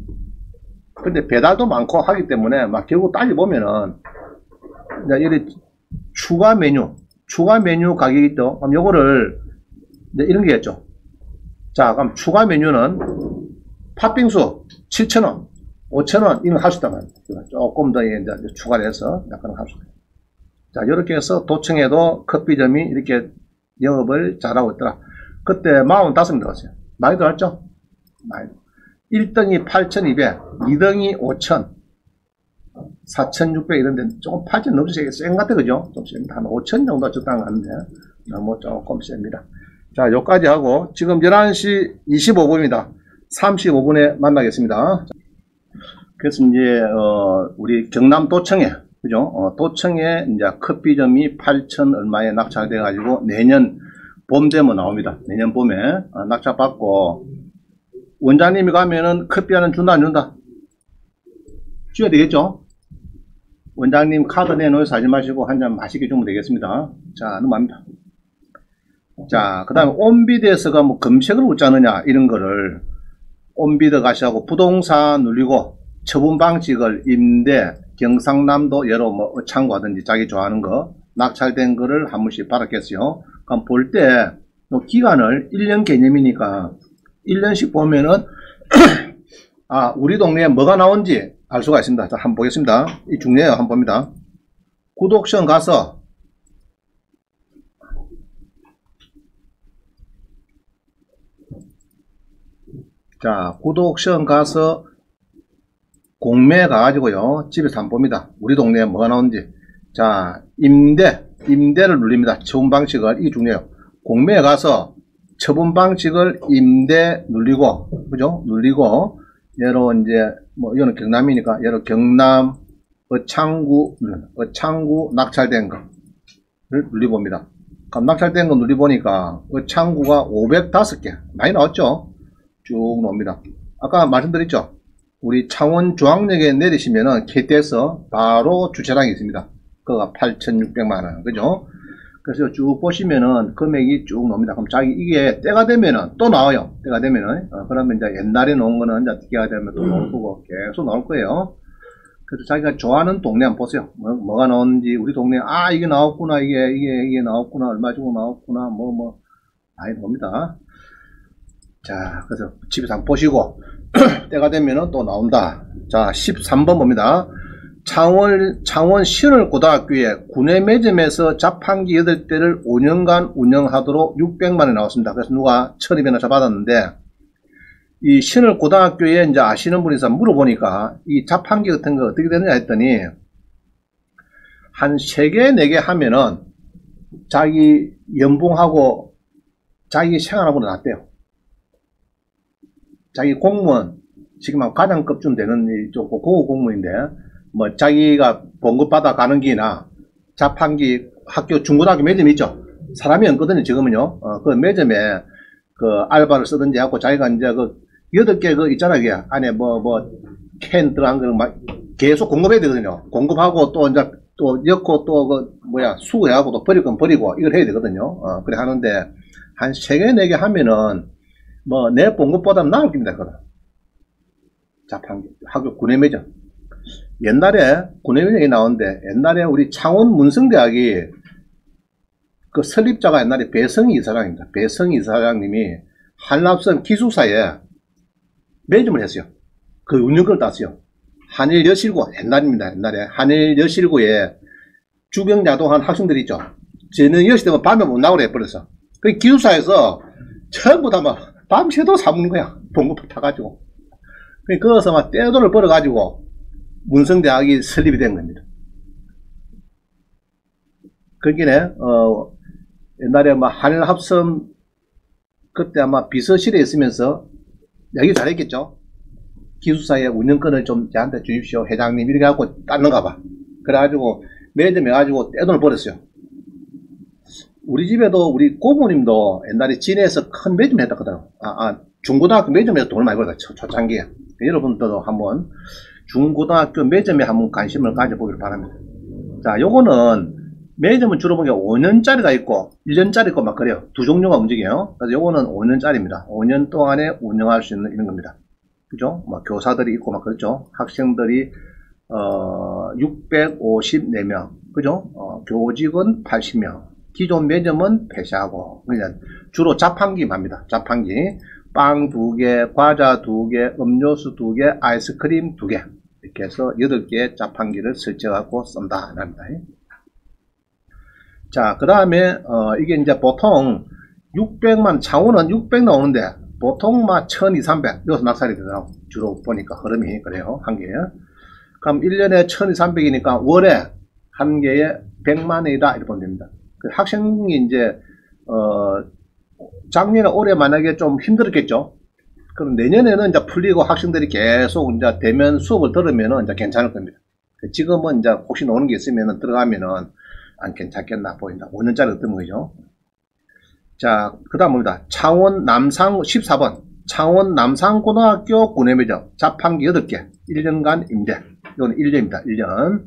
근데 배달도 많고 하기 때문에 막 결국 따져보면은 이제 이런 추가 메뉴 가격이 있죠. 그럼 요거를 이제 이런 게 있죠. 자, 그럼 추가 메뉴는 팥빙수 7,000원, 5,000원 이런 거 할 수 있단 말이에요. 조금 더 이제 추가를 해서 약간 할 수 있어요. 자, 이렇게 해서 도청에도 커피점이 이렇게 영업을 잘하고 있더라. 그때 45명 들어갔어요. 많이 들어갔죠? 많이. 1등이 8,200, 2등이 5,000, 4,600 이런데 조금 8,000 넘지 센 것 같아, 그죠? 좀 셉니다. 한 5,000 정도 적당한 것 같은데, 너무 조금 셉니다. 자, 요까지 하고, 지금 11시 25분입니다. 35분에 만나겠습니다. 그래서 이제, 우리 경남 도청에, 그죠? 도청에 이제 커피점이 8,000 얼마에 낙찰돼가지고 내년 봄 되면 나옵니다. 내년 봄에 낙찰받고, 원장님이 가면은 커피 하나 준다, 안 준다? 줘야 되겠죠? 원장님 카드 내놓으서 하지 마시고 한 잔 맛있게 주면 되겠습니다. 자, 넘어갑니다. 자, 그 다음에 온비드에서가 뭐 검색을 웃자느냐, 이런 거를 온비드 가시하고 부동산 누리고 처분 방식을 임대, 경상남도 여러 뭐 창구하든지 자기 좋아하는 거 낙찰된 거를 한 번씩 받았겠어요. 그럼 볼 때 기간을 1년 개념이니까 1년씩 보면은 아, 우리 동네에 뭐가 나온지 알 수가 있습니다. 자, 한번 보겠습니다. 이 중요해요. 한번 봅니다. 구독션 가서 자, 구독션 가서 공매 가가지고요. 집에서 한번 봅니다. 우리 동네에 뭐가 나오는지. 자, 임대를 누립니다. 처분 방식을. 이게 중요해요. 공매에 가서 처분 방식을 임대 눌리고, 그죠? 눌리고, 예로 이제, 뭐, 이거는 경남이니까, 예로 경남, 어창구 낙찰된 거를 눌리봅니다. 그럼 낙찰된 거 눌리보니까, 어창구가 505개. 많이 나왔죠? 쭉 나옵니다. 아까 말씀드렸죠? 우리 창원 중앙역에 내리시면은 KT에서 바로 주차장이 있습니다. 그거가 8,600만원. 그죠? 그래서 쭉 보시면은 금액이 쭉 나옵니다. 그럼 자기 이게 때가 되면은 또 나와요. 때가 되면은. 그러면 이제 옛날에 놓은 거는 이제 기회가 되면 또 나올 거고 계속 나올 거예요. 그래서 자기가 좋아하는 동네 한번 보세요. 뭐가 나오는지 우리 동네 아 이게 나왔구나 이게 나왔구나 얼마 주고 나왔구나 많이 나옵니다. 자, 그래서 집에서 한번 보시고 때가 되면은 또 나온다. 자, 13번 봅니다. 창원 신월고등학교에 구내 매점에서 자판기 8대를 5년간 운영하도록 600만원이 나왔습니다. 그래서 누가 1,200원 받았는데, 이 신월고등학교에 이제 아시는 분이 있어 물어보니까, 이 자판기 같은 거 어떻게 되느냐 했더니, 한 3개, 4개 하면은, 자기 연봉하고, 자기 생활하고는 낫대요. 자기 공무원, 지금 과장급쯤 되는 좀 고급 공무원인데, 뭐 자기가 봉급받아 가는 길이나 자판기 학교 중고등학교 매점 있죠. 사람이 없거든요. 지금은요. 그 매점에 그 알바를 쓰든지 하고 자기가 이제 그 8개 그 있잖아요. 그게 안에 캔 들어간 거를 막 계속 공급해야 되거든요. 공급하고 또 이제 또 엮고 또 그 수거하고 또 버릴 건 버리고 이걸 해야 되거든요. 그래 하는데 한 3개 4개 하면은 뭐 내 봉급보다는 나을 겁니다. 그거는. 자판기 학교 구내 매점. 옛날에 구내면역이 나오는데 옛날에 우리 창원 문성대학이 그 설립자가 옛날에 배성희 이사장입니다. 배성희 이사장님이 한랍선 기숙사에 매점을 했어요. 그 운영권을 땄어요. 한일여실고 옛날입니다. 옛날에 한일여실고에 주경야동한 학생들이 있죠. 저는 여시 되면 밤에 못 나오래 해버렸어. 그 기숙사에서 전부 다 막 밤새도 사먹는 거야. 봉급 타가지고. 거기서 막 떼돈을 벌어가지고 문성대학이 설립이 된 겁니다. 거기네, 옛날에 한일합섬, 그때 아마 비서실에 있으면서, 여기 잘했겠죠? 기숙사의 운영권을 좀 저한테 주십시오. 회장님, 이렇게 하고 땄는가 봐. 그래가지고, 매점 해가지고 떼돈을 벌었어요. 우리 집에도, 우리 고모님도 옛날에 진해에서 큰 매점 했다거든. 중고등학교 매점에서 돈을 많이 벌었다. 초창기에. 여러분들도 한번, 중고등학교 매점에 한번 관심을 가져보길 바랍니다. 자, 요거는 매점은 주로 보니까 5년짜리가 있고 1년짜리 있고 막 그래요. 두 종류가 움직여요. 그래서 요거는 5년짜리입니다. 5년 동안에 운영할 수 있는 이런 겁니다. 그죠? 뭐 교사들이 있고 막 그렇죠. 학생들이 654명. 그죠? 교직원 80명. 기존 매점은 폐쇄하고 그냥 주로 자판기만 합니다. 자판기. 빵 2개, 과자 2개, 음료수 2개, 아이스크림 2개. 이렇게 해서 8개의 자판기를 설치해갖고 쏜다. 합니다. 자, 그 다음에, 이게 이제 보통 600만, 창원은 600 나오는데, 보통 막 1200, 300, 여기서 낙찰이 되더라고. 주로 보니까 흐름이 그래요. 한 개에. 그럼 1년에 1200이니까 월에 한 개에 100만 원이다. 이렇게 보면 됩니다. 그 학생이 이제, 작년에 올해 만약에 좀 힘들었겠죠. 그럼 내년에는 이제 풀리고 학생들이 계속 이제 대면 수업을 들으면은 이제 괜찮을 겁니다. 지금은 이제 혹시 노는 게 있으면은 들어가면은 안 괜찮겠나 보인다. 5년짜리 어떤 거죠? 자, 그 다음 봅니다. 창원 남상 14번. 창원 남상고등학교 구내매점 자판기 8개. 1년간 임대. 이건 1년입니다. 1년.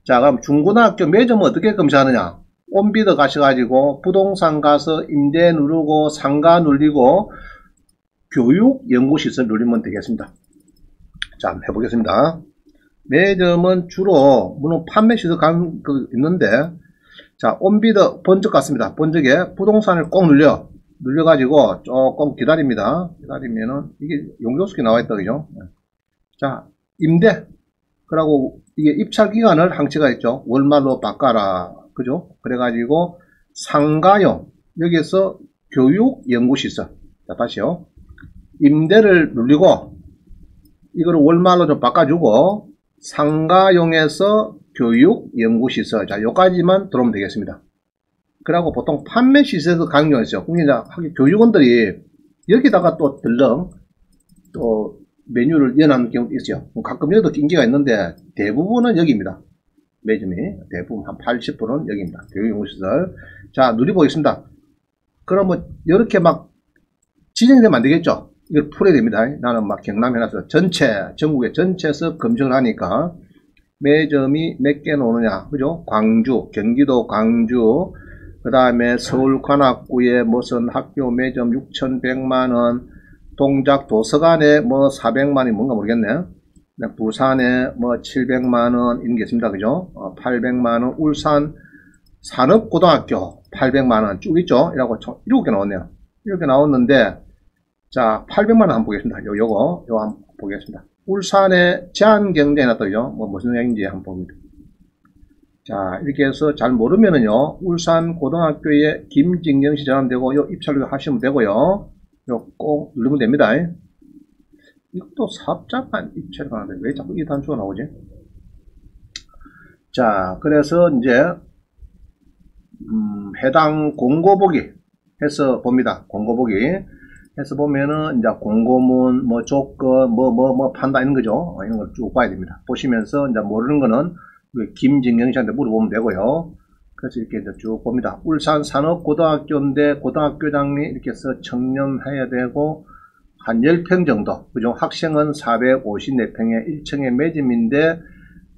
자, 그럼 중고등학교 매점은 어떻게 검사하느냐? 온비더 가셔가지고 부동산 가서 임대 누르고 상가 눌리고 교육연구시설 누르면 되겠습니다. 자, 한번 해보겠습니다. 매점은 주로 물론 판매시설 있는데, 자, 온비더 번쩍 같습니다. 번쩍에 부동산을 꼭 눌려가지고 조금 기다립니다. 기다리면은 이게 용적수기 나와있다, 그죠? 자, 임대. 그러고 이게 입찰 기간을 항치가 있죠. 월말로 바꿔라. 그죠? 그래가지고 상가용. 여기에서 교육연구시설. 자, 다시요. 임대를 누르고 이거를 월말로 좀 바꿔주고 상가용에서 교육연구시설. 자, 요까지만 들어오면 되겠습니다. 그리고 보통 판매시설에서 강조했어요. 그러니까 교육원들이 여기다가 또 덜렁 또 메뉴를 연하는 경우도 있어요. 가끔 여기도 인기가 있는데 대부분은 여기입니다. 매점이 대부분 한 80%는 여기입니다. 교육연구시설. 자, 누려보겠습니다. 그러면 이렇게 막 진행되면 안 되겠죠? 이걸 풀어야 됩니다. 나는 막 경남 해놔서 전국에 전체에서 검증을 하니까 매점이 몇 개 나오느냐, 그죠? 광주, 경기도 광주, 그 다음에 서울 관악구에 무슨 학교 매점 6,100만원, 동작 도서관에 뭐 400만원이 뭔가 모르겠네. 부산에 뭐 700만원 이런 게 있습니다. 그죠? 800만원, 울산 산업고등학교 800만원 쭉 있죠? 이라고 7개 나왔네요. 이렇게 나왔는데, 자, 800만원 한번 보겠습니다. 요거 한번 보겠습니다. 울산에 제한경제 해놨더죠. 뭐 무슨 얘기인지 한번 봅니다. 자, 이렇게 해서 잘 모르면은요, 울산 고등학교에 김진경씨 전화되고, 요 입찰료 하시면 되고요. 요 꼭 누르면 됩니다. 이것도 사업자만 입찰이 가는데 왜 자꾸 이 단추가 나오지? 자, 그래서 이제, 해당 공고보기 해서 봅니다. 공고보기. 해서 보면은, 이제 공고문, 뭐 조건, 뭐 판다, 이런 거죠. 이런 걸 쭉 봐야 됩니다. 보시면서, 이제 모르는 거는, 김진경 씨한테 물어보면 되고요. 그래서 이렇게 이제 쭉 봅니다. 울산 산업고등학교인데, 고등학교장이 이렇게 해서 청렴해야 되고, 한 10평 정도. 그죠? 학생은 454평에 1층에 매점인데,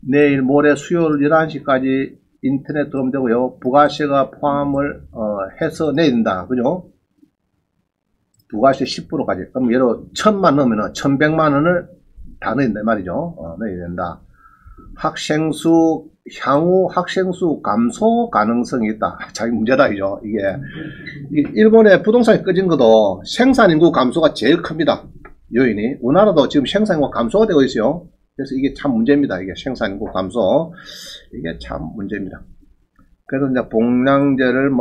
내일 모레 수요일 11시까지 인터넷 들어오면 되고요. 부가세가 포함을, 해서 내야 된다. 그죠? 부가세 10%까지. 그럼 예로 1000만 넣으면 1100만원을 다 넣어야 된다 말이죠. 넣어야 된다. 학생수, 향후 학생수 감소 가능성이 있다. 자기 문제다, 이죠. 이게 일본의 부동산이 꺼진 것도 생산인구 감소가 제일 큽니다. 요인이. 우리나라도 지금 생산인구 감소가 되고 있어요. 그래서 이게 참 문제입니다. 이게 생산인구 감소. 이게 참 문제입니다. 그래서 이제 봉량제를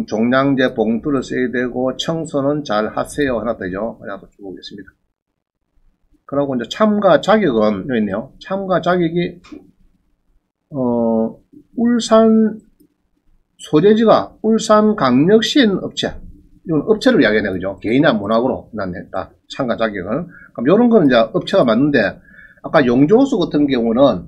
종량제 봉투를 써야 되고 청소는 잘 하세요 하나 되죠. 하나 쭉 보겠습니다. 그리고 이제 참가 자격은 여기 있네요. 참가 자격이 울산 소재지가 울산강력시인 업체. 이건 업체를 이야기하네, 그죠? 개인이나 문학으로 냈다. 참가 자격은. 그럼 이런 거는 이제 업체가 맞는데 아까 용조수 같은 경우는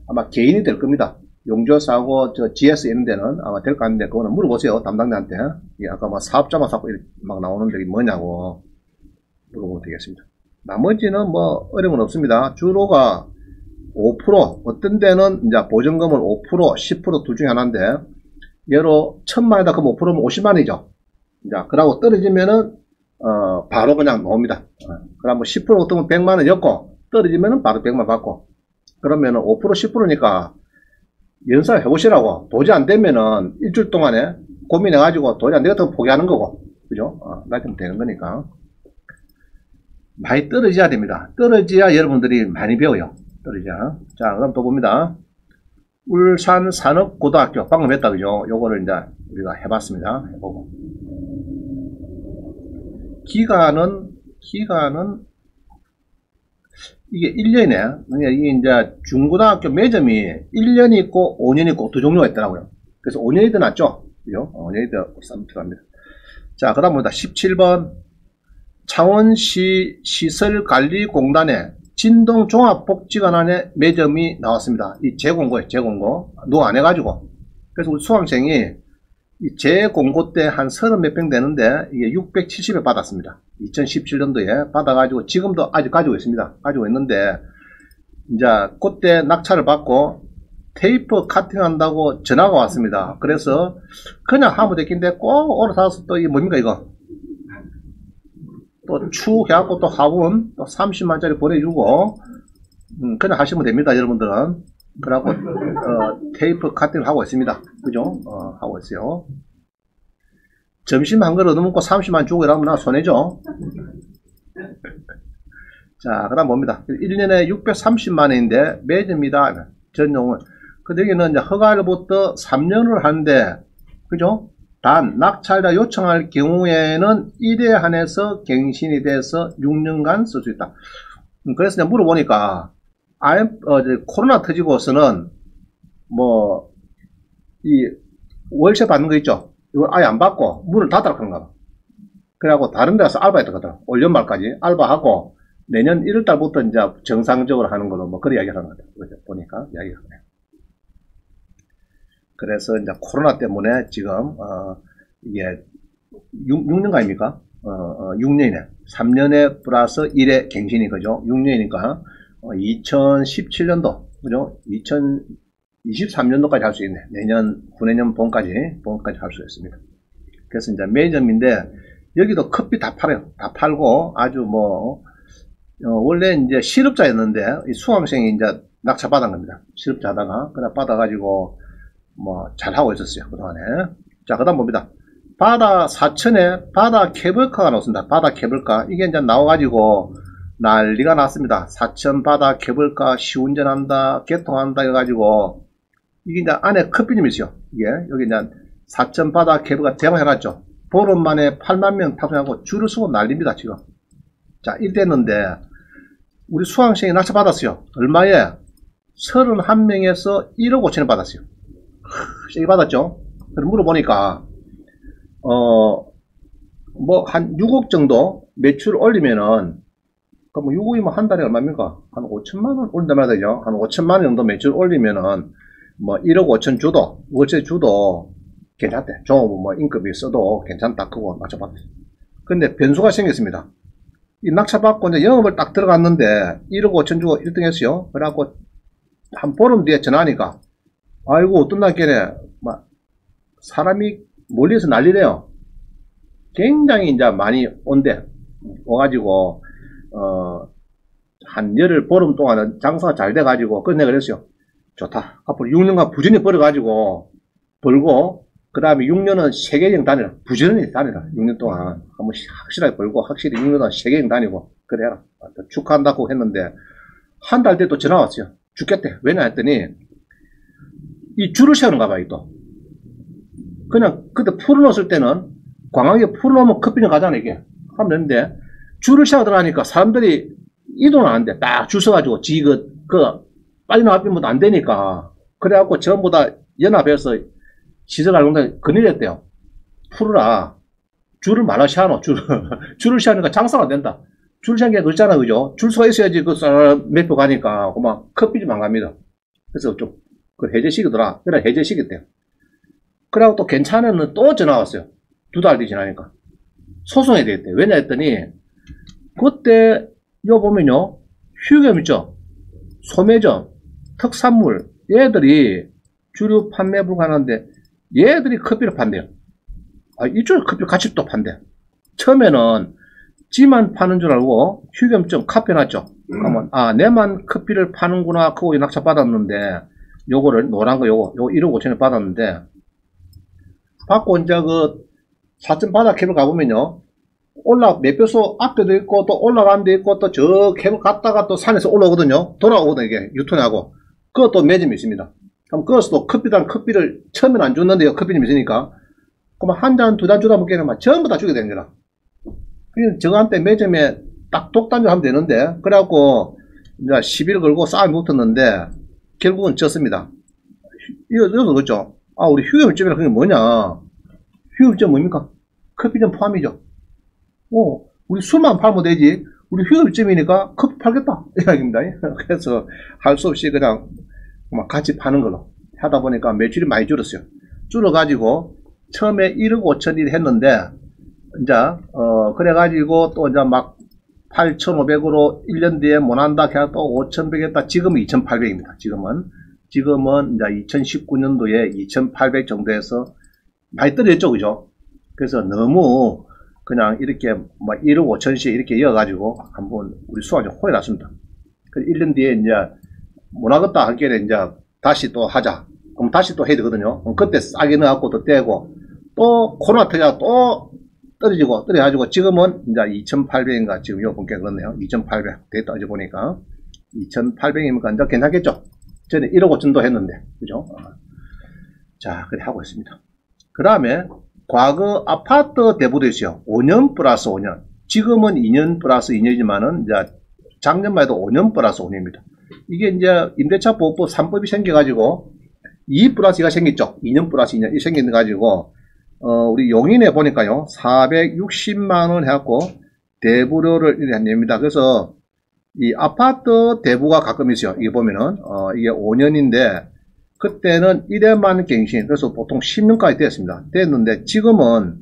아마 개인이 될 겁니다. 용조사하고 저 GS 있는 데는 아마 될 거 같은데 그거는 물어보세요. 담당자한테. 이게 아까 뭐 사업자만 사고 막 나오는데 이게 뭐냐고 물어보면 되겠습니다. 나머지는 뭐 어려움은 없습니다. 주로가 5%, 어떤 데는 이제 보증금을 5%, 10% 둘 중에 하나인데, 예로 1000만이다 그럼 5%면 50만이죠. 자, 그러고 떨어지면은, 바로 그냥 나옵니다. 그러면 10% 어떠면 100만원이었고, 떨어지면은 바로 100만 받고, 그러면은 5%, 10%니까 연사 해보시라고. 도저히 안 되면은 일주일 동안에 고민해가지고 도저히 안 되겠다고 포기하는 거고, 그죠? 나중에 되는 거니까. 많이 떨어져야 됩니다. 떨어져야 여러분들이 많이 배워요. 떨어져야. 자, 그럼 또 봅니다. 울산 산업고등학교 방금 했다 그죠? 요거를 이제 우리가 해봤습니다. 해보고 기간은 이게 1년이네. 그러니까 이게 이제 중고등학교 매점이 1년이 있고 5년이 있고 두 종류가 있더라고요. 그래서 5년이 더 낫죠? 그죠? 5년이 더 쌉니다. 자, 그 다음 봅니다. 17번. 창원시 시설관리공단에 진동종합복지관안에 매점이 나왔습니다. 이 재공고예요, 재공고. 누가 안 해가지고. 그래서 우리 수강생이 이 재공고 때 한 30 몇 평 되는데 이게 670에 받았습니다. 2017년도에 받아가지고 지금도 아직 가지고 있습니다. 가지고 있는데 이제 그때 낙찰을 받고 테이프 카팅한다고 전화가 왔습니다. 그래서 그냥 하면 되겠는데 꼭 올라타서 또 이게 뭡니까 이거 또 추 해갖고 또 화분 또 30만짜리 보내주고 그냥 하시면 됩니다. 여러분들은. 그래갖고 테이프 카팅을 하고 있습니다. 그죠? 하고 있어요. 점심 한 그릇 넘고 30만 주고 이러면 나 손해죠. 자, 그 다음 봅니다. 1년에 630만원인데 매점이다. 전용은. 근데 여기는 이제 허가로부터 3년을 하는데, 그죠? 단, 낙찰자 요청할 경우에는 1회 한해서 갱신이 돼서 6년간 쓸 수 있다. 그래서 이제 물어보니까, 코로나 터지고서는, 이 월세 받는 거 있죠? 이걸 아예 안 받고 문을 닫으라고 하는가 봐. 그래갖고 다른 데서 알바했거든. 올 연말까지 알바하고 내년 1월달부터 이제 정상적으로 하는 걸로 뭐 그런 이야기 하는 것 같아요. 보니까 이야기가 그래요. 그래서 이제 코로나 때문에 지금 이게 6년가 아닙니까? 6년이네. 3년에 플러스 1회 갱신이 그죠? 6년이니까 2017년도 그죠? 2023년도까지 할 수 있네. 내년 후내년 봄까지 할 수 있습니다. 그래서 이제 매점인데 여기도 커피 다 팔아요. 다 팔고 아주 원래 이제 실업자였는데 이 수강생이 이제 낙찰 받은 겁니다. 실업자 하다가 그래 받아가지고 잘 하고 있었어요 그동안에. 자, 그다음 봅니다. 바다 사천에 바다 케이블카가 나왔습니다. 바다 케이블카 이게 이제 나와가지고 난리가 났습니다. 사천 바다 케이블카 시운전한다 개통한다 해가지고 이게 이제 안에 커피님이 있어요. 이게 여기 이제 사천 바다 케이블카 대박 해놨죠. 보름 만에 8만 명 탑승하고 줄을 서고 난립니다 지금. 자, 이랬는데 우리 수강생이 낙찰 받았어요. 얼마에? 31명에서 1억 5천원 받았어요. 세게 받았죠. 그래서 물어보니까 한 6억 정도 매출 올리면은 그럼 6억이면 한 달에 얼마입니까? 한 5천만원 올린단 말이죠. 한 5천만원 정도 매출 올리면은 1억 5천 주도 월세 주도 괜찮대. 종업원 인건비 써도 괜찮다. 그거 낙찰 받았어요. 근데 변수가 생겼습니다. 이 낙찰 받고 이제 영업을 딱 들어갔는데 1억 5천 주고 1등 했어요. 그래갖고 한 보름 뒤에 전화하니까 아이고 어떤 날께네 사람이 멀리서 난리래요. 굉장히 이제 많이 온대. 와가지고 한 열흘 보름 동안은 장사가 잘 돼가지고 그래서 내가 그랬어요. 좋다. 앞으로 6년간 부지런히 벌어가지고 벌고 그 다음에 6년은 세계여행 다니라. 부지런히 다니라. 6년 동안 한번 확실하게 벌고 확실히 6년 동안 세계여행 다니고 그래라. 축하한다고 했는데 한 달 뒤에 또 전화 왔어요. 죽겠대. 왜냐 했더니 이 줄을 세우는가 봐요 또. 그냥 그때 풀어놓았을 때는 광학에 풀어놓으면 커피는 가잖아 이게. 하면 되는데 줄을 세워 들어가니까 사람들이 이동을 안 한대. 딱 줄 서가지고 빨리 나가면 안 되니까. 그래갖고 전부 다 연합해서 시설관공단에 건의했대요. 풀어라. 줄을 말아 세워놓어. 줄을 세우니까 장사가 안 된다. 줄 세우는 게 그렇잖아 그죠? 줄 서가 있어야지 그 사람 몇 표 가니까 그만 커피 좀 안 갑니다. 그래서 좀 해제시키더라. 그래 해제시켰대요. 그래갖고 또 괜찮으면 또 전화 왔어요. 2달 뒤 지나니까. 소송해야 되겠대. 왜냐 했더니, 그때, 이거 보면요, 휴게점 있죠? 소매점, 특산물, 얘들이 주류 판매 불가능한데, 얘들이 커피를 판대요. 이쪽에 커피를 같이 또 판대. 처음에는 지만 파는 줄 알고 휴게점 카페 놨죠. 그러면, 내만 커피를 파는구나. 그거 낙찰 받았는데, 요거를, 노란 거 요거 1억 5천원 받았는데, 받고 이제 사천 바다 케이블 가보면요. 매표소 앞에도 있고, 또 올라가는 데 있고, 또 저 케이블 갔다가 또 산에서 올라오거든요. 돌아오거든요, 이게. 유턴하고. 그것도 매점이 있습니다. 그럼 그것도 커피를 처음에는 안 줬는데요. 커피는 있으니까. 그럼 한 잔, 두 잔 주다 보니까 막 전부 다 주게 되는 거라. 그냥 저한테 매점에 딱 독단주 하면 되는데, 그래갖고, 이제 시비를 걸고 싸움이 붙었는데, 결국은 졌습니다. 이거 그렇죠. 아, 우리 휴업점이라 그게 뭐냐. 휴업점 뭡니까? 커피점 포함이죠. 우리 술만 팔면 되지. 우리 휴업점이니까 커피 팔겠다. 이 이야기입니다. 그래서 할 수 없이 그냥 막 같이 파는 걸로 하다 보니까 매출이 많이 줄었어요. 줄어가지고, 처음에 1억 5천일 했는데, 이제, 그래가지고 또 이제 막 8,500으로 1년 뒤에 못한다. 그냥 또 5,100 했다. 지금은 2,800입니다. 지금은 이제 2019년도에 2,800 정도에서 많이 떨어졌죠. 그죠? 그래서 너무 그냥 이렇게 뭐 1억 5천씩 이렇게 이어가지고 한번 우리 수학이 혼이 났습니다. 그래서 1년 뒤에 이제 못하겠다 할 게에 이제 다시 또 하자. 그럼 다시 또 해야 되거든요. 그럼 그때 싸게 넣어갖고 또 떼고 또 코로나 터져 또 떨어져가지고 지금은 이제 2,800인가 지금 요 분께 그렇네요. 2,800 데이터 어제 보니까 2,800이니까 이제 괜찮겠죠? 전에 1억 5천도 했는데 그죠? 자, 그래 하고 있습니다. 그 다음에 과거 아파트 대부도 있어요. 5년 플러스 5년. 지금은 2년 플러스 2년이지만은 이제 작년만 해도 5년 플러스 5년입니다. 이게 이제 임대차 보호법 3법이 생겨가지고 2 플러스 2가 생겼죠. 2년 플러스 2년 이 생겨가지고 우리 용인에 보니까요 460만원 해갖고 대부료를 냅니다. 그래서 이 아파트 대부가 가끔 있어요. 이게 보면은 이게 5년인데 그때는 1회만 갱신, 그래서 보통 10년까지 됐습니다. 됐는데 지금은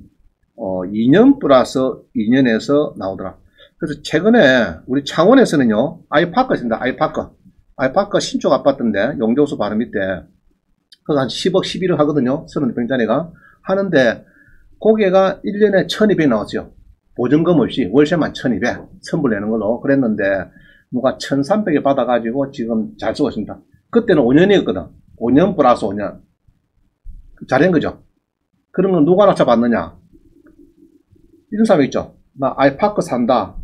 2년 플러스 2년에서 나오더라. 그래서 최근에 우리 창원에서는요 아이파크 있습니다. 아이파크 신축 아파트인데 용도수 바로 밑에 그거 한 10억 11억 하거든요. 30평짜리가 하는데 고개가 1년에 1200 나왔어요. 보증금 없이 월세만 1200 선불 내는 걸로 그랬는데 누가 1300에 받아가지고 지금 잘 쓰고 있습니다. 그때는 5년이었거든. 5년 플러스 5년 잘한 거죠. 그런 건 누가 낙찰받느냐 이런 사람이 있죠. 나 아이파크 산다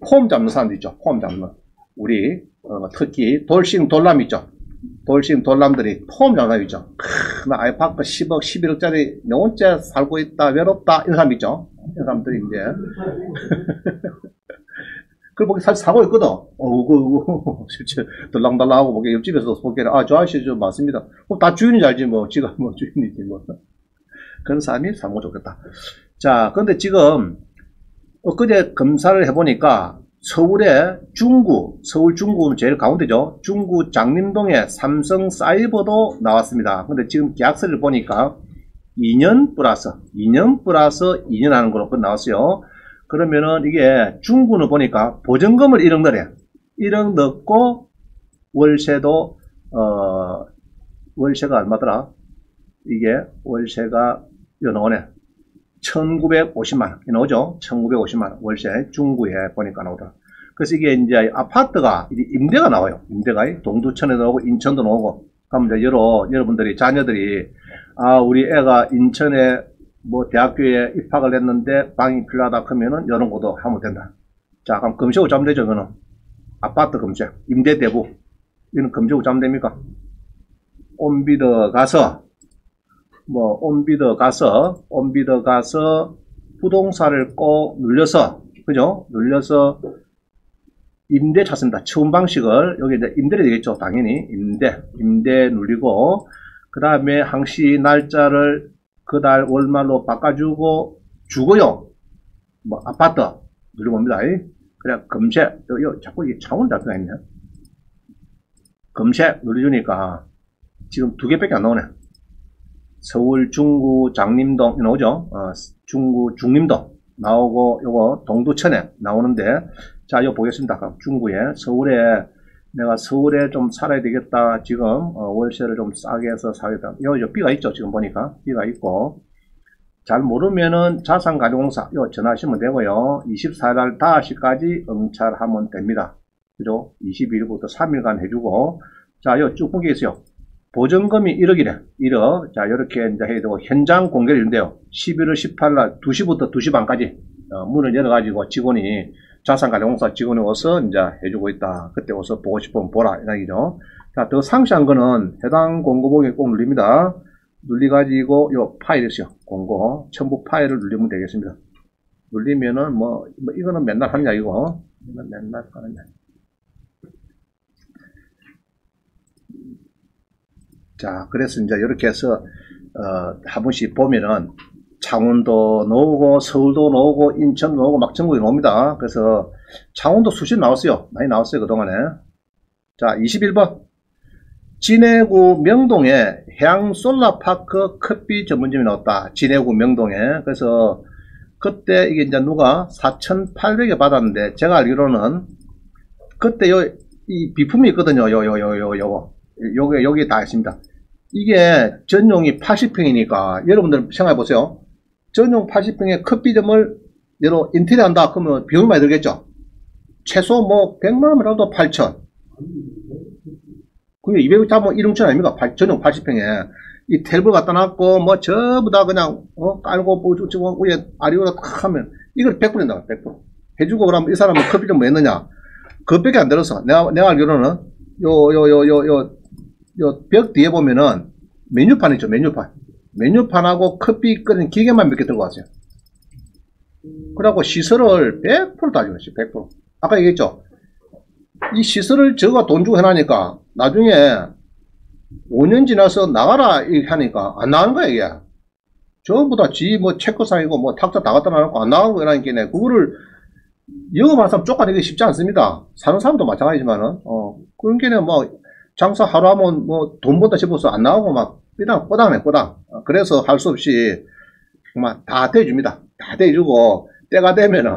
폼 잡는 사람도 있죠. 폼 잡는 우리 특히 돌싱 돌람 있죠. 돌싱 돌람들이 폼 잡는 사람 있죠. 나 아이파크 10억 11억짜리 내 혼자 살고 있다 외롭다 이런 사람 있죠. 이런 사람들이 이제 그걸 보기 사실 사고 있거든. 실제 들랑달랑하고 보기 옆집에서 보기에는 저 아저씨 좀 맞습니다. 다 주인이 알지 뭐 지가 뭐 주인이지 뭐 그런 사람이 사면 좋겠다. 자, 근데 지금 엊그제 검사를 해보니까 서울의 서울 중구는 제일 가운데죠. 중구 장림동에 삼성 사이버도 나왔습니다. 근데 지금 계약서를 보니까 2년 플러스 2년 하는 걸로 나왔어요. 그러면은 이게 중구는 보니까 보증금을 1억 넣으래. 1억 넣고 월세도 월세가 얼마더라? 이게 월세가 이거 나오네. 1950만원 이 나오죠. 1950만원 월세 중구에 보니까 나오더라. 그래서 이게 이제 아파트가 임대가 나와요. 임대가 동두천에도 나오고 인천도 나오고 그럼 이제 여러분들이 자녀들이 우리 애가 인천에 뭐 대학교에 입학을 했는데 방이 필요하다 그러면은 이런 것도 하면 된다. 자, 그럼 검색어 잡으면 되죠. 이거는 아파트 검색 임대 대부 이거는 검색어 잡으면 됩니까? 온비더 가서 온비더 가서 부동산을 꼭 눌려서 그죠? 눌려서 임대 찾습니다. 처음 방식을 여기 이제 임대를 되겠죠. 당연히 임대 눌리고 그 다음에 항시 날짜를 그달 월말로 바꿔주고 주거용 뭐 아파트 누르봅니다. 그래 검색 자꾸 이게 창원 잡혀가 있네. 검색 눌러주니까 지금 2개밖에 안 나오네. 서울 중구 장림동 나오죠. 중구 중림동 나오고 요거 동두천에 나오는데 자 이거 보겠습니다. 중구에 내가 서울에 좀 살아야 되겠다. 지금 월세를 좀 싸게 해서 사겠다. 여기 B가 있죠. 지금 보니까 B가 있고 잘 모르면은 자산관리공사 요 전화하시면 되고요. 24일 5시까지 응찰하면 됩니다. 그죠? 22일부터 3일간 해주고 자 요 쭉 보겠어요. 보증금이 1억이래. 1억. 자, 이렇게 이제 해야 되고, 현장 공개를 했는데요. 11월 18일 2시부터 2시 반까지, 문을 열어가지고 직원이 자산관리공사 직원이 와서 이제 해주고 있다. 그때 와서 보고 싶으면 보라. 이 얘기죠. 자, 더 상세한 거는 해당 공고 보기에 꼭 눌립니다. 눌리가지고 요 파일 있어요. 공고. 첨부 파일을 누르면 되겠습니다. 눌리면은 이거는 맨날 하는 이야기고. 맨날 하는 이야기. 자, 그래서 이제 이렇게 해서, 한 번씩 보면은 창원도 나오고, 서울도 나오고, 인천 나오고, 막 전국이 나옵니다. 그래서 창원도 수십 나왔어요. 많이 나왔어요, 그동안에. 자, 21번. 진해구 명동에 해양솔라파크 커피 전문점이 나왔다. 진해구 명동에. 그래서 그때 이게 이제 누가 4,800에 받았는데, 제가 알기로는 그때 이 비품이 있거든요. 요게 여기 다 있습니다. 이게 전용이 80평이니까 여러분들 생각해 보세요. 전용 80평의 커피점을 예로 인테리어 한다 그러면 비용이 많이 들겠죠. 최소 100만원이라도 8천. 그게 200을 잡으면 1웅천 아닙니까? 전용 80평에 이 텔블 갖다 놨고 전부 다 그냥 깔고 위에 아리오라 탁 하면 이걸 100%인다. 100% 해주고 그러면 이 사람은 커피점 뭐 했느냐? 그것밖에 안 들었어. 내가 알기로는 요 벽 뒤에 보면은 메뉴판 있죠. 메뉴판하고 커피 끓이는 기계만 몇 개 들고 왔어요. 그래갖고 시설을 100% 다 주겠어요. 100%. 아까 얘기했죠. 이 시설을 저가 돈 주고 해놔니까 나중에 5년 지나서 나가라 이렇게 하니까 안 나가는 거야 이게. 전부 다 체크상이고 탁자 다 갖다 놔놓고 안 나가고 이러니까 그거를 영업하는 사람 쫓아내기 쉽지 않습니다. 사는 사람도 마찬가지지만은 그런 게는 장사 하루 하면 돈 번다 싶어서 안 나오고 꼬당네. 그래서 할 수 없이 정말 다 대줍니다. 다 대주고 때가 되면은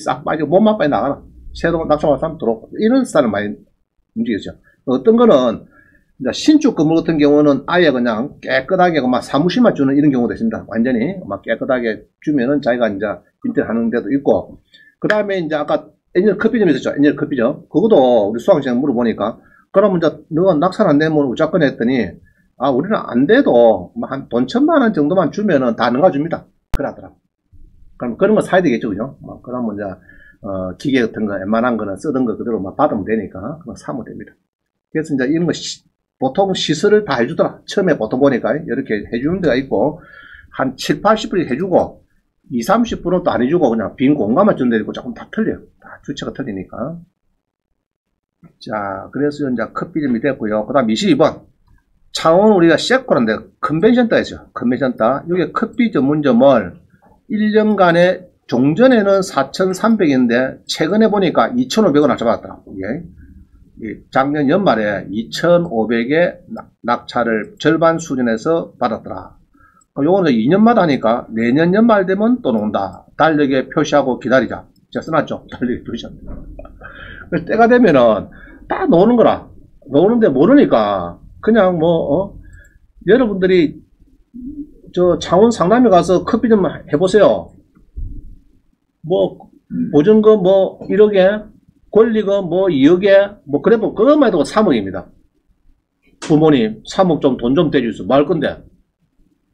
싹 빠지고 몸만 빠져 나가나. 새로 납품할 사람 들어오고 이런 스타일은 많이 움직이죠. 어떤 거는 이제 신축 건물 같은 경우는 아예 그냥 깨끗하게 사무실만 주는 이런 경우도 있습니다. 완전히 깨끗하게 주면은 자기가 이제 인테리어 하는 데도 있고. 그 다음에 이제 아까 엔젤 커피점 있었죠. 엔젤 커피점. 그것도 우리 수강생 물어보니까 그러면 이제 너가 낙찰 안 되면 우자건 했더니 우리는 안 돼도 한 돈 1,000만원 정도만 주면은 다 넘어줍니다. 그러더라고. 그럼 그런 거 사야 되겠죠, 그죠? 그러면 이제 기계 같은 거 웬만한 거는 쓰던 거 그대로 받으면 되니까 그거 사면 됩니다. 그래서 이제 이런 거 보통 시설을 다 해주더라. 처음에 보통 보니까 이렇게 해주는 데가 있고 한 7, 80% 해주고 20, 30%는 또 안 해주고 그냥 빈 공간만 준 데 있고 조금 다 틀려요. 다 주체가 틀리니까. 자, 그래서 이제 커피점이 됐고요. 그 다음 22번. 창원 우리가 세코란데 컨벤션따였죠. 컨벤션따. 여기 커피 전문점을 1년간에 종전에는 4,300인데 최근에 보니까 2,500원 낙찰받았더라고. 작년 연말에 2,500에 낙찰을 절반 수준에서 받았더라. 요거는 2년마다 하니까 내년 연말 되면 또 나온다. 달력에 표시하고 기다리자. 제가 써놨죠. 달력에 표시합니다. 때가 되면은 다 노는 거라. 노는데 모르니까 그냥 여러분들이 저 창원 상남에 가서 커피 좀 해보세요. 보증금 1억에 권리금 2억에 그래도 그것만 해도 3억입니다. 부모님 3억 좀 돈 좀 대주세요. 뭐 할 건데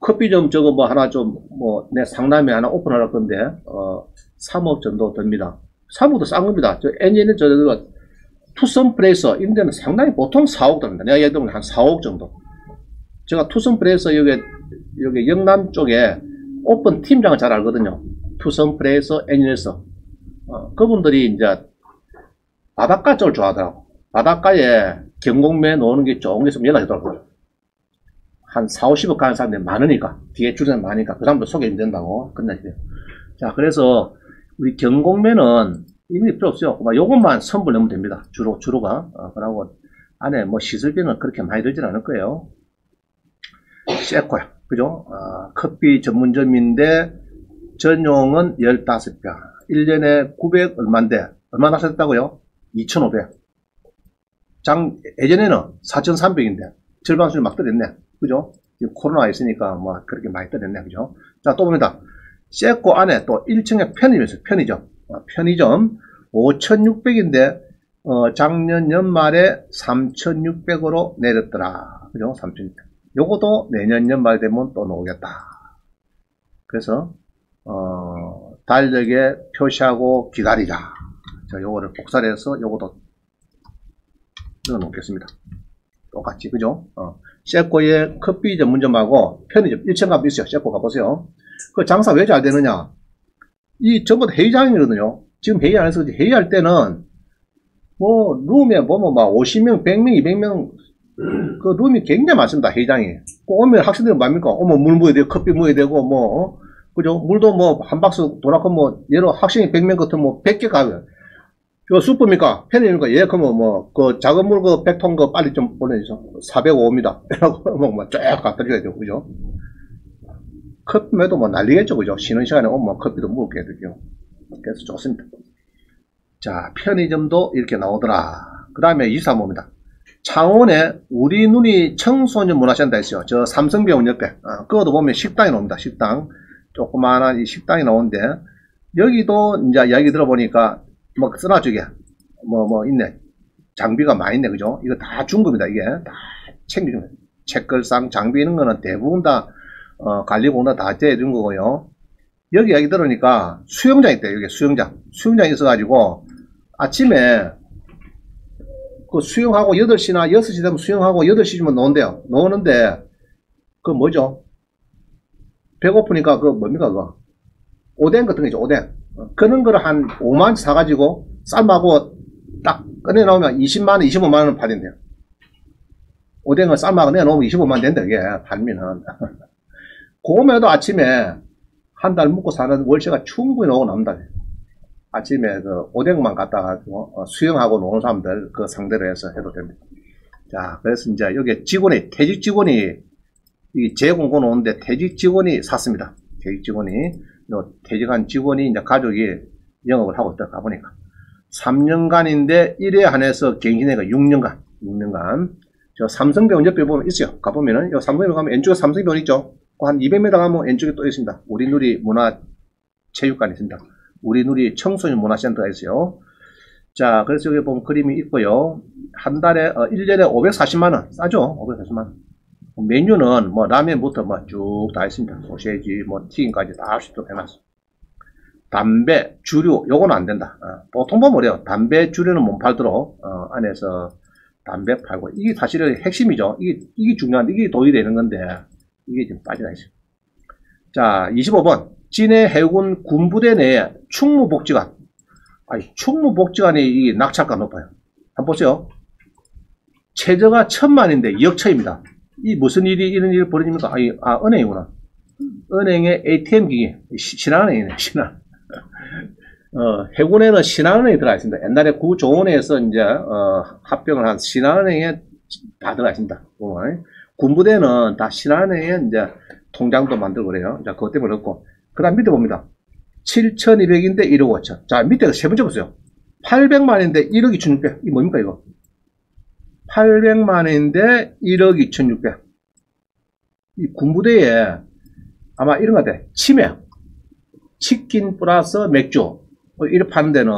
커피점 저거 하나 내 상남에 하나 오픈할 건데 3억 정도 듭니다. 3억도 싼 겁니다. 저 엔진은 투썸 프레서 이런 데는 상당히 보통 4억 듭니다. 내가 예를 들면 한 4억 정도. 제가 투썸 프레서 여기 영남 쪽에 오픈 팀장을 잘 알거든요. 투썸 프레서 엔진에서 그분들이 이제 바닷가 쪽을 좋아하더라고. 바닷가에 경공매 놓는 게 좋은 게 있으면 연락하더라고요. 한 4, 50억 가는 사람들이 많으니까, 뒤에 줄은 많으니까, 그 사람들 소개 안 된다고 끝나시대요. 자, 그래서, 우리 경공매는 이미 필요 없어요. 요것만 선불 내면 됩니다. 주로가. 그러고, 안에 시설비는 그렇게 많이 들진 않을 거예요. 세코야. 그죠? 커피 전문점인데, 전용은 15평. 1년에 900 얼마인데, 얼마나 샀다고요? 2,500. 예전에는 4,300인데, 절반 수준 막 떨어졌네. 그죠? 지금 코로나 있으니까 그렇게 많이 떨어졌네. 그죠? 자, 또 봅니다. 세코 안에 또 1층에 편의점이 있어요. 편의점. 편의점 5,600인데, 작년 연말에 3,600으로 내렸더라. 그죠? 3,600. 요것도 내년 연말 되면 또 나오겠다. 그래서, 달력에 표시하고 기다리자. 자, 요거를 복사를 해서 요것도 넣어 놓겠습니다. 똑같이, 그죠? 세코의 커피 전문점하고 편의점 1층 가면 있어요. 세코 가보세요. 그 장사 왜 잘 되느냐? 이 전부 다 회의장이거든요. 지금 회의 안에서 회의할 때는 뭐 룸에 보면 막 50명, 100명, 200명 그 룸이 굉장히 많습니다. 회의장이. 오면 학생들은 뭡니까? 물 부어야 되고 커피 부어야 되고 뭐 그죠? 물도 뭐 한 박스 돌아가 뭐 예로 학생이 100명 같으면 뭐 100개 가요. 저 슈퍼입니까? 편의점입니까? 예, 그러면 뭐, 그 작은 물 그 100통 그 빨리 좀 보내주세요. 405입니다. 이라고 뭐 쫙 갖다 줘야 되고, 그죠? 커피매도 뭐 난리겠죠, 그죠? 쉬는 시간에 오면 커피도 먹게 되죠. 그래서 좋습니다. 자, 편의점도 이렇게 나오더라. 그 다음에 23호입니다. 창원에 우리 눈이 청소년 문화센터 있어요. 저 삼성병원 옆에. 그것도 보면 식당이 나옵니다. 식당. 조그마한 이 식당이 나오는데, 여기도 이제 이야기 들어보니까 뭐 쓰나쪽에 뭐 있네. 장비가 많이 있네, 그죠? 이거 다 중급이다. 이게 다 챙겨주면 책걸상 장비 있는 거는 대부분 다 관리공단 다 대해준 거고요. 여기 이야기 들으니까 수영장 있대. 여기 수영장 있어가지고 아침에 그 수영하고 8시나 6시 되면 수영하고 8시쯤은 노는데요. 노는데 그 뭐죠? 배고프니까 그 뭡니까 그거 오뎅 같은 거 있죠. 오뎅. 그런 거를 한 5만원 사가지고 삶하고 딱 꺼내 나오면 20만원, 25만원 팔린대요. 오뎅을 삶하고 내놓으면 25만원 된다, 이게, 팔면은. 그거에도 아침에 한 달 먹고 사는 월세가 충분히 나오고 납니다. 아침에 그 오뎅만 갖다가 수영하고 노는 사람들 그 상대로 해서 해도 됩니다. 자, 그래서 이제 여기 직원이, 퇴직 직원이, 이 재공고 오는데 퇴직 직원이 샀습니다. 퇴직 직원이. 퇴직한 직원이 이제 가족이 영업을 하고 있다 가보니까 3년간인데 1회 한해서 갱신회가 6년간 저 삼성병원 옆에 보면 있어요. 가보면은 요 삼성병원 가면 왼쪽에 삼성병원 있죠. 한 200m 가면 왼쪽에 또 있습니다. 우리누리 문화체육관이 있습니다. 우리누리 청소년 문화센터가 있어요. 자, 그래서 여기 보면 그림이 있고요. 한 달에 1년에 540만원 싸죠. 540만원. 메뉴는 뭐 라면부터 뭐 쭉 다 있습니다. 소세지 뭐 튀김까지 다 할 수 있도록 해놨어. 담배, 주류 요거는 안 된다. 보통 보면 그래요. 담배, 주류는 못 팔도록 안에서 담배 팔고 이게 사실은 핵심이죠. 이게 중요한데 이게 도움이 되는 건데 이게 지금 빠져나 있어요. 자, 25번 진해 해군 군부대 내에 충무복지관. 충무복지관이 이 낙찰가 높아요. 한번 보세요. 최저가 1000만인데 2억 처입니다. 이 무슨 일이 이런 일이 벌어집니까? 은행이구나. 은행의 ATM 기기, 신한은행이네, 신한. 해군에는 신한은행이 들어가 있습니다. 옛날에 구조원에서 이제 합병을 한 신한은행에 다 들어가 있습니다. 군부대는 다 신한은행에 이제 통장도 만들고 그래요. 자, 그것 때문에 그렇고. 그 다음 밑에 봅니다. 7,200인데 1억 5천. 자, 밑에 세 번째 보세요. 800만인데 1억 2,600. 이게 뭡니까, 이거? 800만인데 1억 2,600. 이 군부대에 아마 이런 것 같아. 치맥, 치킨 플러스 맥주. 이렇게 파는 데는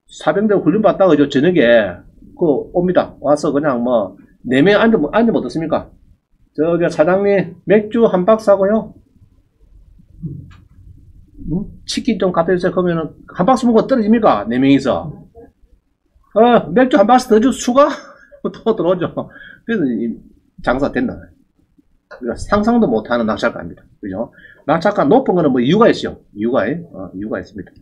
사병대 훈련 받다가 저 저녁에 옵니다. 와서 그냥 뭐 4명 앉으면 어떻습니까? 저기 사장님 맥주 한 박스 하고요. 치킨 좀 갖다 주세요. 그러면은 한 박스 먹고 떨어집니까? 4명이서. 맥주 한 박스 더 주, 추가? 또 들어오죠. 그래서 장사 된다. 상상도 못하는 낙찰가입니다. 그죠? 낙찰가 높은 거는 뭐 이유가 있어요. 이유가 있습니다.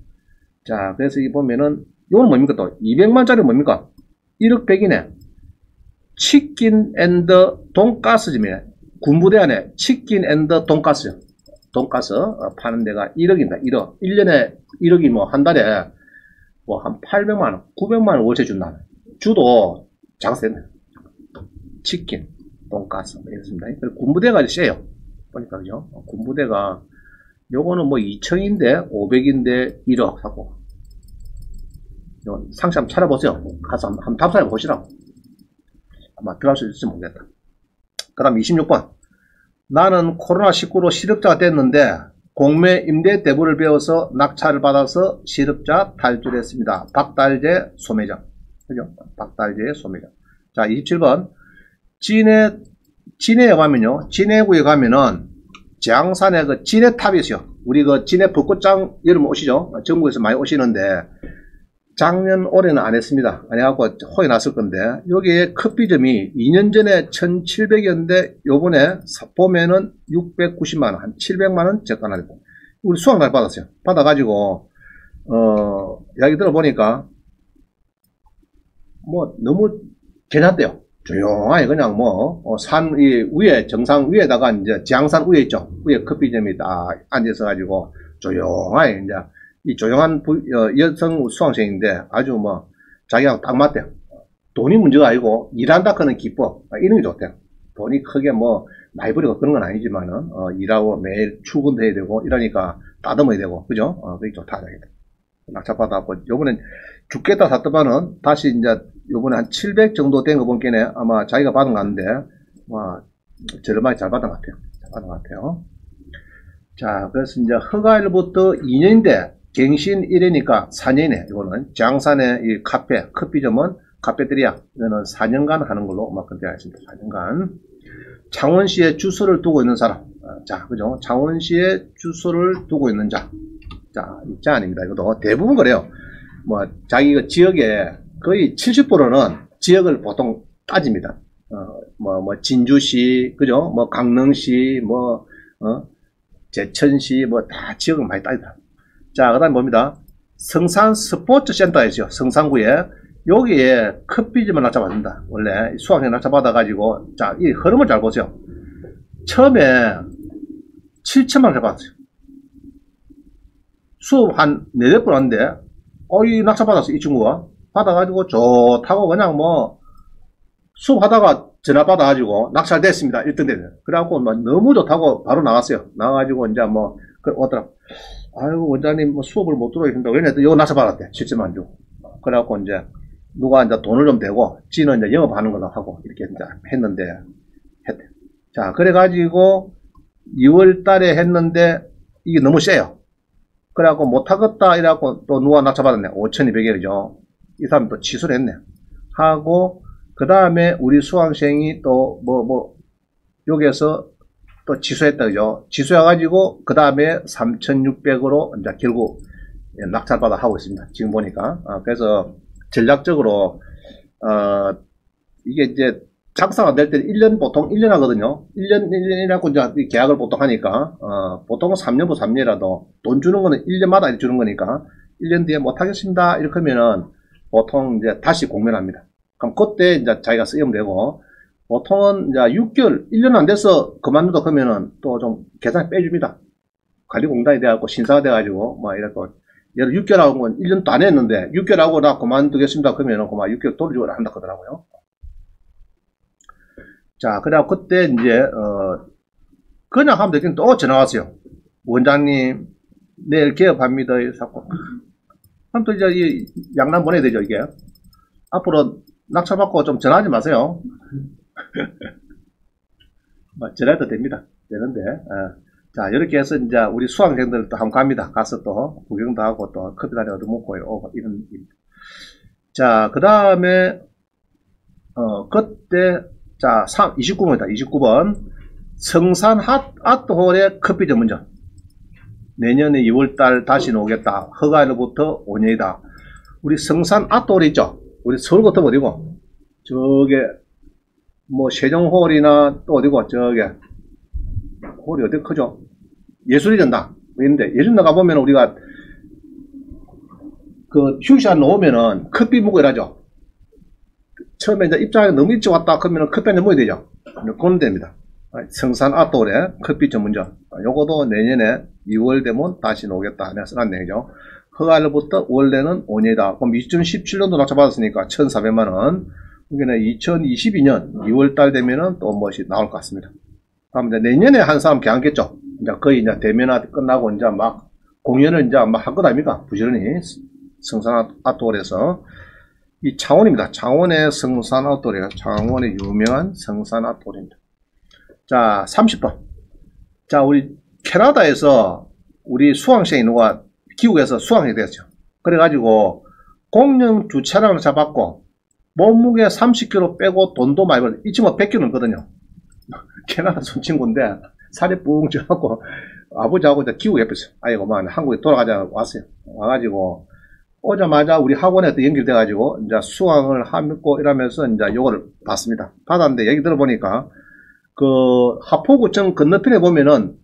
자, 그래서 이 보면은, 이건 뭡니까 또? 200만짜리 뭡니까? 1억 100이네. 치킨 앤더 돈가스집이네. 군부대 안에 치킨 앤더 돈가스. 돈가스 파는 데가 1억입니다. 1억. 1년에 1억이 뭐 한 달에 뭐 한 800만원, 900만원 월세 준다. 주도 장사됐네. 치킨, 돈가스, 이렇습니다. 군부대가 세요. 보니까, 그죠? 군부대가, 요거는 뭐 2천인데, 500인데, 1억 하고. 상시 한번 찾아보세요. 가서 한번 답사해 보시라고. 아마 들어갈 수 있을지 모르겠다. 그 다음 26번. 나는 코로나19로 실업자가 됐는데, 공매 임대 대부를 배워서 낙찰을 받아서 실업자 탈출했습니다. 박달재 소매장. 그죠? 박달재 소매장. 자, 27번. 진해에 가면요. 진해구에 가면은, 재앙산에 그 진해탑이 있어요. 우리 그 진해 벚꽃장 여름 오시죠? 전국에서 많이 오시는데, 작년 올해는 안 했습니다. 안 해갖고 호에 났을 건데, 여기에 커피점이 2년 전에 1,700이었는데, 요번에 보면은 690만원, 한 700만원 적간하니까. 우리 수확날 받았어요. 받아가지고, 이야기 들어보니까, 뭐, 너무 괜찮대요. 조용하게 그냥 산 위에, 정상 위에다가 이제 지향산 위에 있죠. 위에 커피점이 딱 앉아서가지고, 조용하게 이제, 이 조용한 여성 수강생인데 아주 뭐 자기랑 딱 맞대요. 돈이 문제가 아니고 일한다 그는 기뻐. 이런 게 좋대요. 돈이 크게 뭐 많이 버리고 그런 건 아니지만은 일하고 매일 출근도 해야 되고 이러니까 따듬어야 되고 그죠? 그게 좋다. 낙찰받아갖고 요번엔 죽겠다 샀더만은 다시 이제 요번에 한 700 정도 된 거 본게네 아마 자기가 받은 거 같은데 저렴하게 잘 받은 것 같아요. 잘 받은 것 같아요. 자, 그래서 이제 허가일부터 2년인데 갱신 1회니까 4년이네. 이거는 장산의 이 카페, 커피점은 카페테리아. 이거는 4년간 하는 걸로 그렇게 하겠습니다. 4년간. 창원시에 주소를 두고 있는 사람. 자, 그죠? 창원시에 주소를 두고 있는 자. 자, 있자 아닙니다. 이것도 대부분 그래요. 뭐, 자기 그 지역에 거의 70%는 지역을 보통 따집니다. 진주시, 그죠? 강릉시, 제천시, 다 지역을 많이 따집니다. 자, 그 다음에 뭡니다? 성산 스포츠 센터가 있어요. 성산구에. 여기에 커피점을 낙찰받는다. 원래 수학생 낙찰받아가지고, 자, 이 흐름을 잘 보세요. 처음에 7천만 원 받았어요. 수업 한 4번 왔는데, 이 낙찰받았어, 이 친구가. 받아가지고 좋다고 그냥 수업하다가 전화 받아가지고 낙찰됐습니다. 1등 되면. 그래갖고 너무 좋다고 바로 나갔어요. 나가가지고 이제 오더라. 아이고, 원장님 수업을 못 들어오겠습니다. 왜냐면 이거 낙찰받았대. 7천만 주고. 그래갖고 이제 누가 이제 돈을 좀 대고 지는 이제 영업하는 걸로 하고 이렇게 이제 했는데 했대. 자, 그래가지고 2월 달에 했는데 이게 너무 세요. 그래갖고 못하겠다 이래갖고 또 누가 낙찰받았네. 5,200원이죠. 이 사람 또 취소를 했네. 하고 그 다음에 우리 수강생이 또 여기에서 또 취소했다 그죠. 취소해가지고 그 다음에 3,600으로 이제 결국 낙찰받아 하고 있습니다. 지금 보니까. 그래서 전략적으로 이게 이제 작사가 될 때 1년 보통 1년 하거든요. 1년이라고 이제 계약을 보통 하니까 보통은 3년부 3년이라도 돈 주는 거는 1년마다 주는 거니까 1년 뒤에 못 하겠습니다. 이렇게 하면은 보통 이제 다시 공면합니다. 그럼 그때 이제 자기가 쓰면 되고, 보통은 이제 6개월, 1년 안 돼서 그만두다 그러면은 또 좀 계산에 빼줍니다. 관리공단이 돼갖고 신사가 돼가지고, 이렇게, 예를 6개월 하고 건 1년도 안 했는데, 6개월 하고 나 그만두겠습니다. 그러면은 6개월 돌려주고 한다 그러더라고요. 자, 그래갖고 그때 이제, 그냥 하면 되긴 또 전화 왔어요. 원장님, 내일 개업합니다. 자꾸. 그럼 또 이제 이 양남 보내야 되죠, 이게. 앞으로 낙찰받고 좀 전화하지 마세요. 전화해도 됩니다. 되는데. 자, 이렇게 해서 이제 우리 수강생들 또 한번 갑니다. 가서 또 구경도 하고 또 커피도 하나 얻어먹고 오고 이런. 자, 그 다음에, 그때, 자, 29번이다. 29번. 성산 아트홀의 커피 전문점. 내년에 2월달 다시 오겠다. 허가일로부터 5년이다. 우리 성산 아트홀 있죠? 우리 서울 같은 어디고? 저게, 세종홀이나 또 어디고? 저게, 홀이 어디 크죠? 예술의 전당. 있는데, 예술전당 가보면 우리가, 휴식시간 놓으면은 커피 먹고 이러죠? 처음에 이제 입장에 너무 일찍 왔다 그러면은 커피 한잔 먹어야 되죠? 그런 데입니다. 성산 아트홀의 커피 전문점. 요거도 내년에 2월 되면 다시 오겠다. 내가 써놨 얘기죠. 허가일로부터 원래는 5년이다. 그럼 2017년도 낙찰받았으니까 1,400만원. 그러니까 2022년 2월달 되면은 또 무엇이 나올 것 같습니다. 그럼 이제 내년에 한 사람 개항겠죠. 이제 거의 이제 대면화 끝나고 이제 공연을 이제 할 것 아닙니까? 부지런히. 성산 아트홀에서. 이 창원입니다. 창원의 성산 아트홀이에요. 창원의 유명한 성산 아트홀입니다. 자, 30번. 자, 우리 캐나다에서 우리 수강생이 누가 기국에서 수강이 됐죠. 그래가지고 공영 주차량을 잡았고 몸무게 30kg 빼고 돈도 많이 벌. 이 친구가 100kg 넘거든요. 캐나다 손친구인데 살이 뿡 쪄갖고 아버지하고 이제 기후 옆에서, 아이고, 뭐, 한국에 돌아가자 왔어요. 와가지고, 오자마자 우리 학원에 또 연결돼가지고, 이제 수강을 하고 이러면서 이제 요거를 봤습니다. 받았는데, 얘기 들어보니까, 그, 하포구청 건너편에 보면은,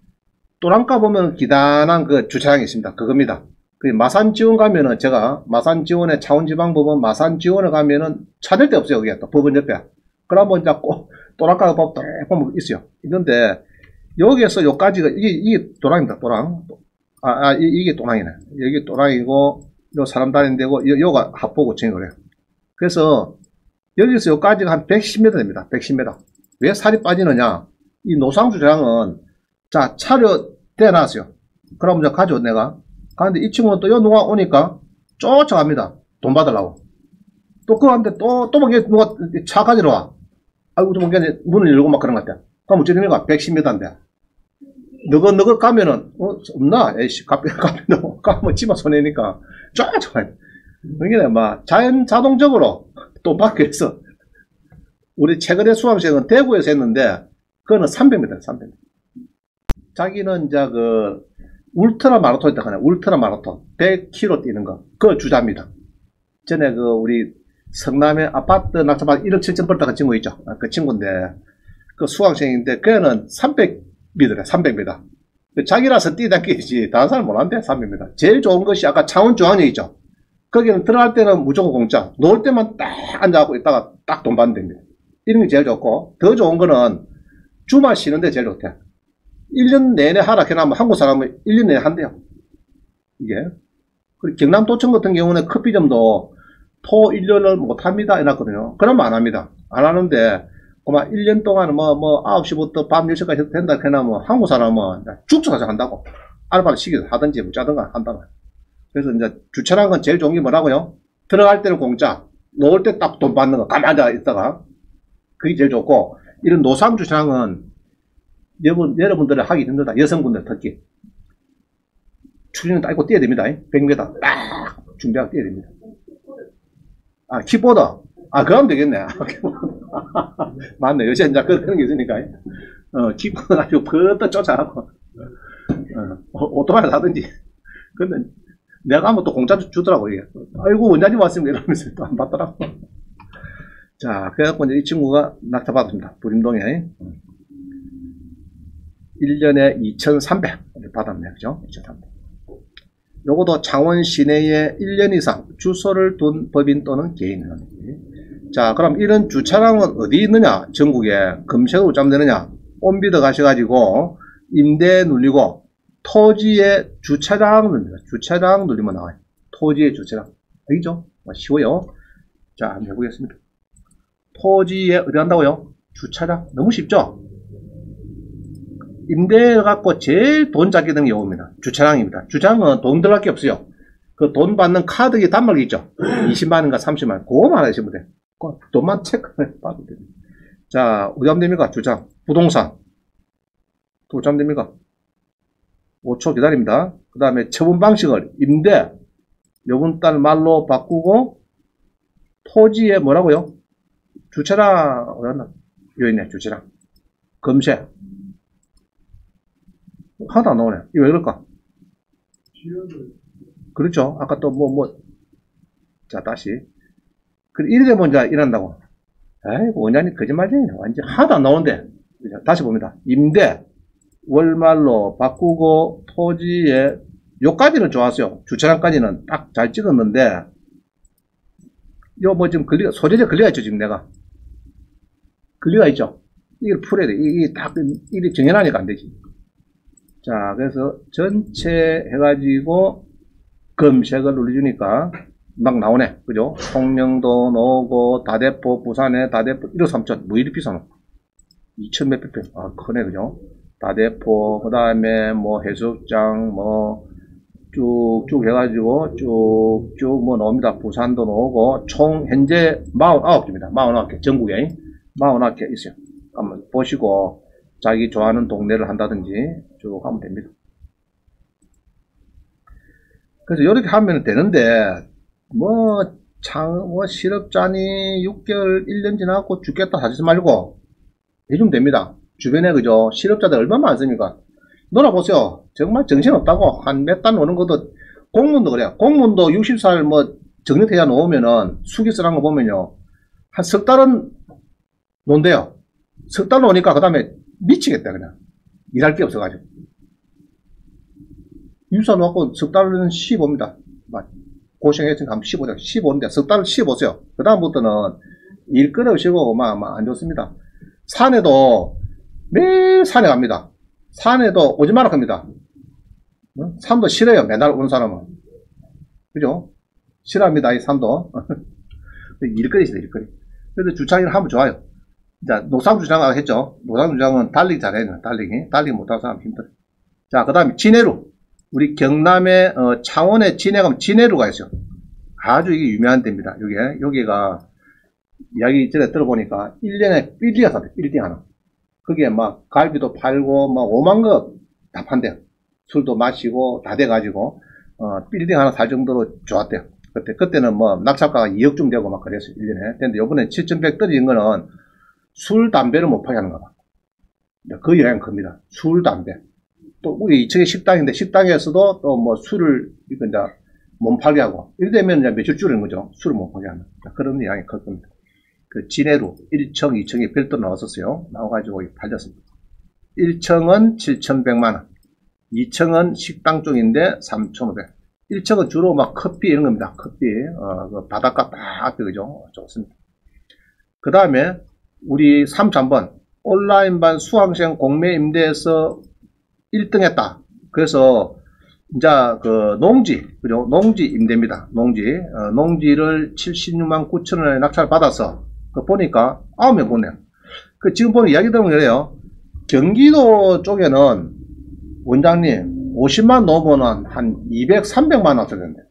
또랑가 보면 기단한 그 주차장이 있습니다. 그겁니다. 그 마산지원 가면은 제가 마산지원에 창원지방법원 마산지원에 가면은 찾을 데 없어요. 그게 또 법원 옆에. 그러면 이제 꼭 또랑가가 보면 있어요. 있는데 여기에서 요까지가 이게 또랑입니다. 또랑. 이게 또랑이네. 여기 또랑이고 요 사람 다니는 데고 요가 합포구청이 그래요. 그래서 여기서 요까지가 한 110m 됩니다. 110m. 왜 살이 빠지느냐? 이 노상주차장은 자, 차를 대놨어요. 그럼 이제 가죠, 내가. 가는데 이 친구는 또 요 누가 오니까 쫓아갑니다. 돈 받으려고. 또 그한테 또 누가 차 가지러 와. 아이고, 좀 문을 열고 막 그런 것 같아. 그럼 어쩌는 거야? 110m인데. 너거 가면은, 없나? 에이씨, 가면 집어 손해니까 쫓아가요. 그러니까 막 자동적으로 돈 받기 위해서. 우리 최근에 수강생은 대구에서 했는데, 그거는 300m, 300m. 자기는 이제 그 울트라 마라톤 있다 하네. 울트라 마라톤 100km 뛰는 거. 그거 주자입니다. 전에 그 우리 성남의 아파트 낙찰받아 1억 7천 벌다가 친구 있죠. 그 친구인데 그 수강생인데 그는 300m래. 300m. 자기라서 뛰다 끼지 다른 사람 못한대. 300m. 제일 좋은 것이 아까 창원중앙역 있죠. 거기는 들어갈 때는 무조건 공짜. 놓을 때만 딱 앉아갖고 있다가 딱 돈 받는 데입니다. 이런 게 제일 좋고 더 좋은 거는 주말 쉬는데 제일 좋대. 1년 내내 하락해나면 한국 사람은 1년 내내 한대요. 이게. 그리고 경남도청 같은 경우는 커피점도 토 1년을 못합니다. 해놨거든요. 그러면 안 합니다. 안 하는데, 그만 1년 동안 9시부터 밤 10시까지 해도 된다. 해나면 한국 사람은 죽쳐서 한다고. 알바를 시켜서 하든지 짜든가 한다고. 그래서 이제 주차라는 건 제일 좋은 게 뭐라고요? 들어갈 때는 공짜. 놓을 때 딱 돈 받는 거. 가만히 앉아 있다가. 그게 제일 좋고, 이런 노상 주차장은 여러분들이 하기 힘들다. 여성분들 특히. 추리는 따고 뛰어야 됩니다. 100m 딱 준비하고 뛰어야 됩니다. 아, 킥보드. 아, 그러면 되겠네. 맞네. 요새 이제 그런 게 있으니까. 킥보드 가지고 퍼뜩 쫓아가고. 오토바이 사든지. 근데 내가 하면 또 공짜 주더라고, 이게. 아이고, 원장님 왔습니다. 이러면서 또 안 받더라고. 자, 그래갖고 이제 이 친구가 낙찰받았습니다. 부림동에. 1년에 2,300 받았네. 그죠? 2,300. 요것도 창원 시내에 1년 이상 주소를 둔 법인 또는 개인. 자, 그럼 이런 주차장은 어디 있느냐? 전국에 검색으로 짜면 되느냐? 온비더 가셔가지고 임대 누르고 토지의 주차장 누릅니다. 주차장 누르면 나와요. 토지의 주차장. 알겠죠? 쉬워요. 자, 한번 해보겠습니다. 토지에 어디 간다고요? 주차장. 너무 쉽죠? 임대 갖고 제일 돈 작게 되는 경우입니다. 주차장입니다. 주차장은 돈 들어갈 게 없어요. 그 돈 받는 카드에 단말기 있죠. 20만원인가 30만원. 그거만 하시면 돼요. 돈만 체크해 봐도 됩니다. 자, 어디 하면 됩니까? 주차장. 부동산. 또 어디 하면 됩니까? 5초 기다립니다. 그 다음에 처분 방식을 임대, 요번 달 말로 바꾸고, 토지에 뭐라고요? 주차장, 어디 갔나? 여기 있네, 주차장. 검색. 하나도 안 나오네. 이거 왜 그럴까? 그렇죠. 아까 또 자, 다시. 이래 되면 이제 이런다고. 아이고, 원장님 거짓말쟁이네. 완전 하나도 안 나오는데. 다시 봅니다. 임대, 월말로 바꾸고, 토지에, 요까지는 좋았어요. 주차장까지는 딱 잘 찍었는데, 요 지금 소재적 권리가 있죠, 지금 내가. 권리가 있죠. 이걸 풀어야 돼. 이게 딱, 이게 정연하니까 안 되지. 자, 그래서 전체 해가지고 검색을 눌러주니까 막 나오네. 그죠? 송영도, 노고, 다대포, 부산에 다대포, 1억 3천. 뭐 이리 비싸노? 2천 몇백 평. 아, 크네. 그죠? 다대포, 그 다음에 해수욕장, 쭉쭉 해가지고 쭉쭉 나옵니다. 부산도 나오고, 총 현재 49개입니다. 49개. 전국에 49개 있어요. 한번 보시고, 자기 좋아하는 동네를 한다든지 쭉 하면 됩니다. 그래서 이렇게 하면 되는데, 실업자니 6개월, 1년 지나고 죽겠다 하지 말고, 해주면 됩니다. 주변에, 그죠? 실업자들 얼마나 많습니까? 놀아보세요. 정말 정신없다고. 한 몇 단 오는 것도, 공무원도 그래요. 공무원도 60살 뭐 정년퇴야 놓으면은 수기 쓰라는 거 보면요. 한 석 달은 논대요. 석 달 노니까 그 다음에 미치겠다, 그냥. 일할 게 없어가지고. 60살 놓고 석 달은 쉬어봅니다. 고생했으니까 한번 쉬어보자. 쉬어보는데 석 달을 쉬어보세요. 그 다음부터는 일 끊으시고 막 안 좋습니다. 산에도 매일 산에 갑니다. 산에도 오지 마라 합니다. 산도 싫어요. 맨날 오는 사람은. 그죠? 싫어합니다. 이 산도. 일거리 있어요. 일거리. 그래서 주차를 하면 좋아요. 자, 노상주장을 했죠. 노상주장은 달리기 잘해요. 달리기 못하는 사람 힘들어요. 자, 그 다음에 진해루. 우리 경남의 창원에 진해 가면 진해루가 있어요. 아주 이게 유명한 데입니다. 여기가 이야기 전에 들어보니까 1년에 빌딩 하나, 빌딩 하나. 거기에 막 갈비도 팔고 막 오만 거 다 판대요. 술도 마시고 다 돼가지고 빌딩 하나 살 정도로 좋았대요. 그때는 뭐 낙찰가가 2억 좀 되고 막 그랬어요. 1년에. 근데 요번에 7,100 떨어진 거는 술, 담배를 못 파게 하는 거다. 그 영향이 큽니다. 술, 담배. 또 우리 2층에 식당인데 식당에서도 또 뭐 술을 이제 못 팔게 하고 이래 되면 이제 매출 줄이는 거죠. 술을 못 팔게 하는. 그런 영향이 클 겁니다. 그 진해루 1층, 2층이 별도 나왔었어요. 나와가지고 팔렸습니다. 1층은 7,100만원, 2층은 식당 쪽인데 3,500. 1층은 주로 막 커피 이런 겁니다. 커피, 그 바닷가 딱 앞에 그죠? 좋습니다. 그 다음에 우리 3, 3번 온라인반 수강생 공매 임대에서 1등 했다. 그래서 이제 그 농지, 그죠? 농지 임대입니다. 농지를 76만 9천 원에 낙찰 받아서 그 보니까 9명 보네요. 그 지금 보는 이야기 들으면 그래요. 경기도 쪽에는 원장님 50만 넘으면 한 200, 300만 원 쓰는데.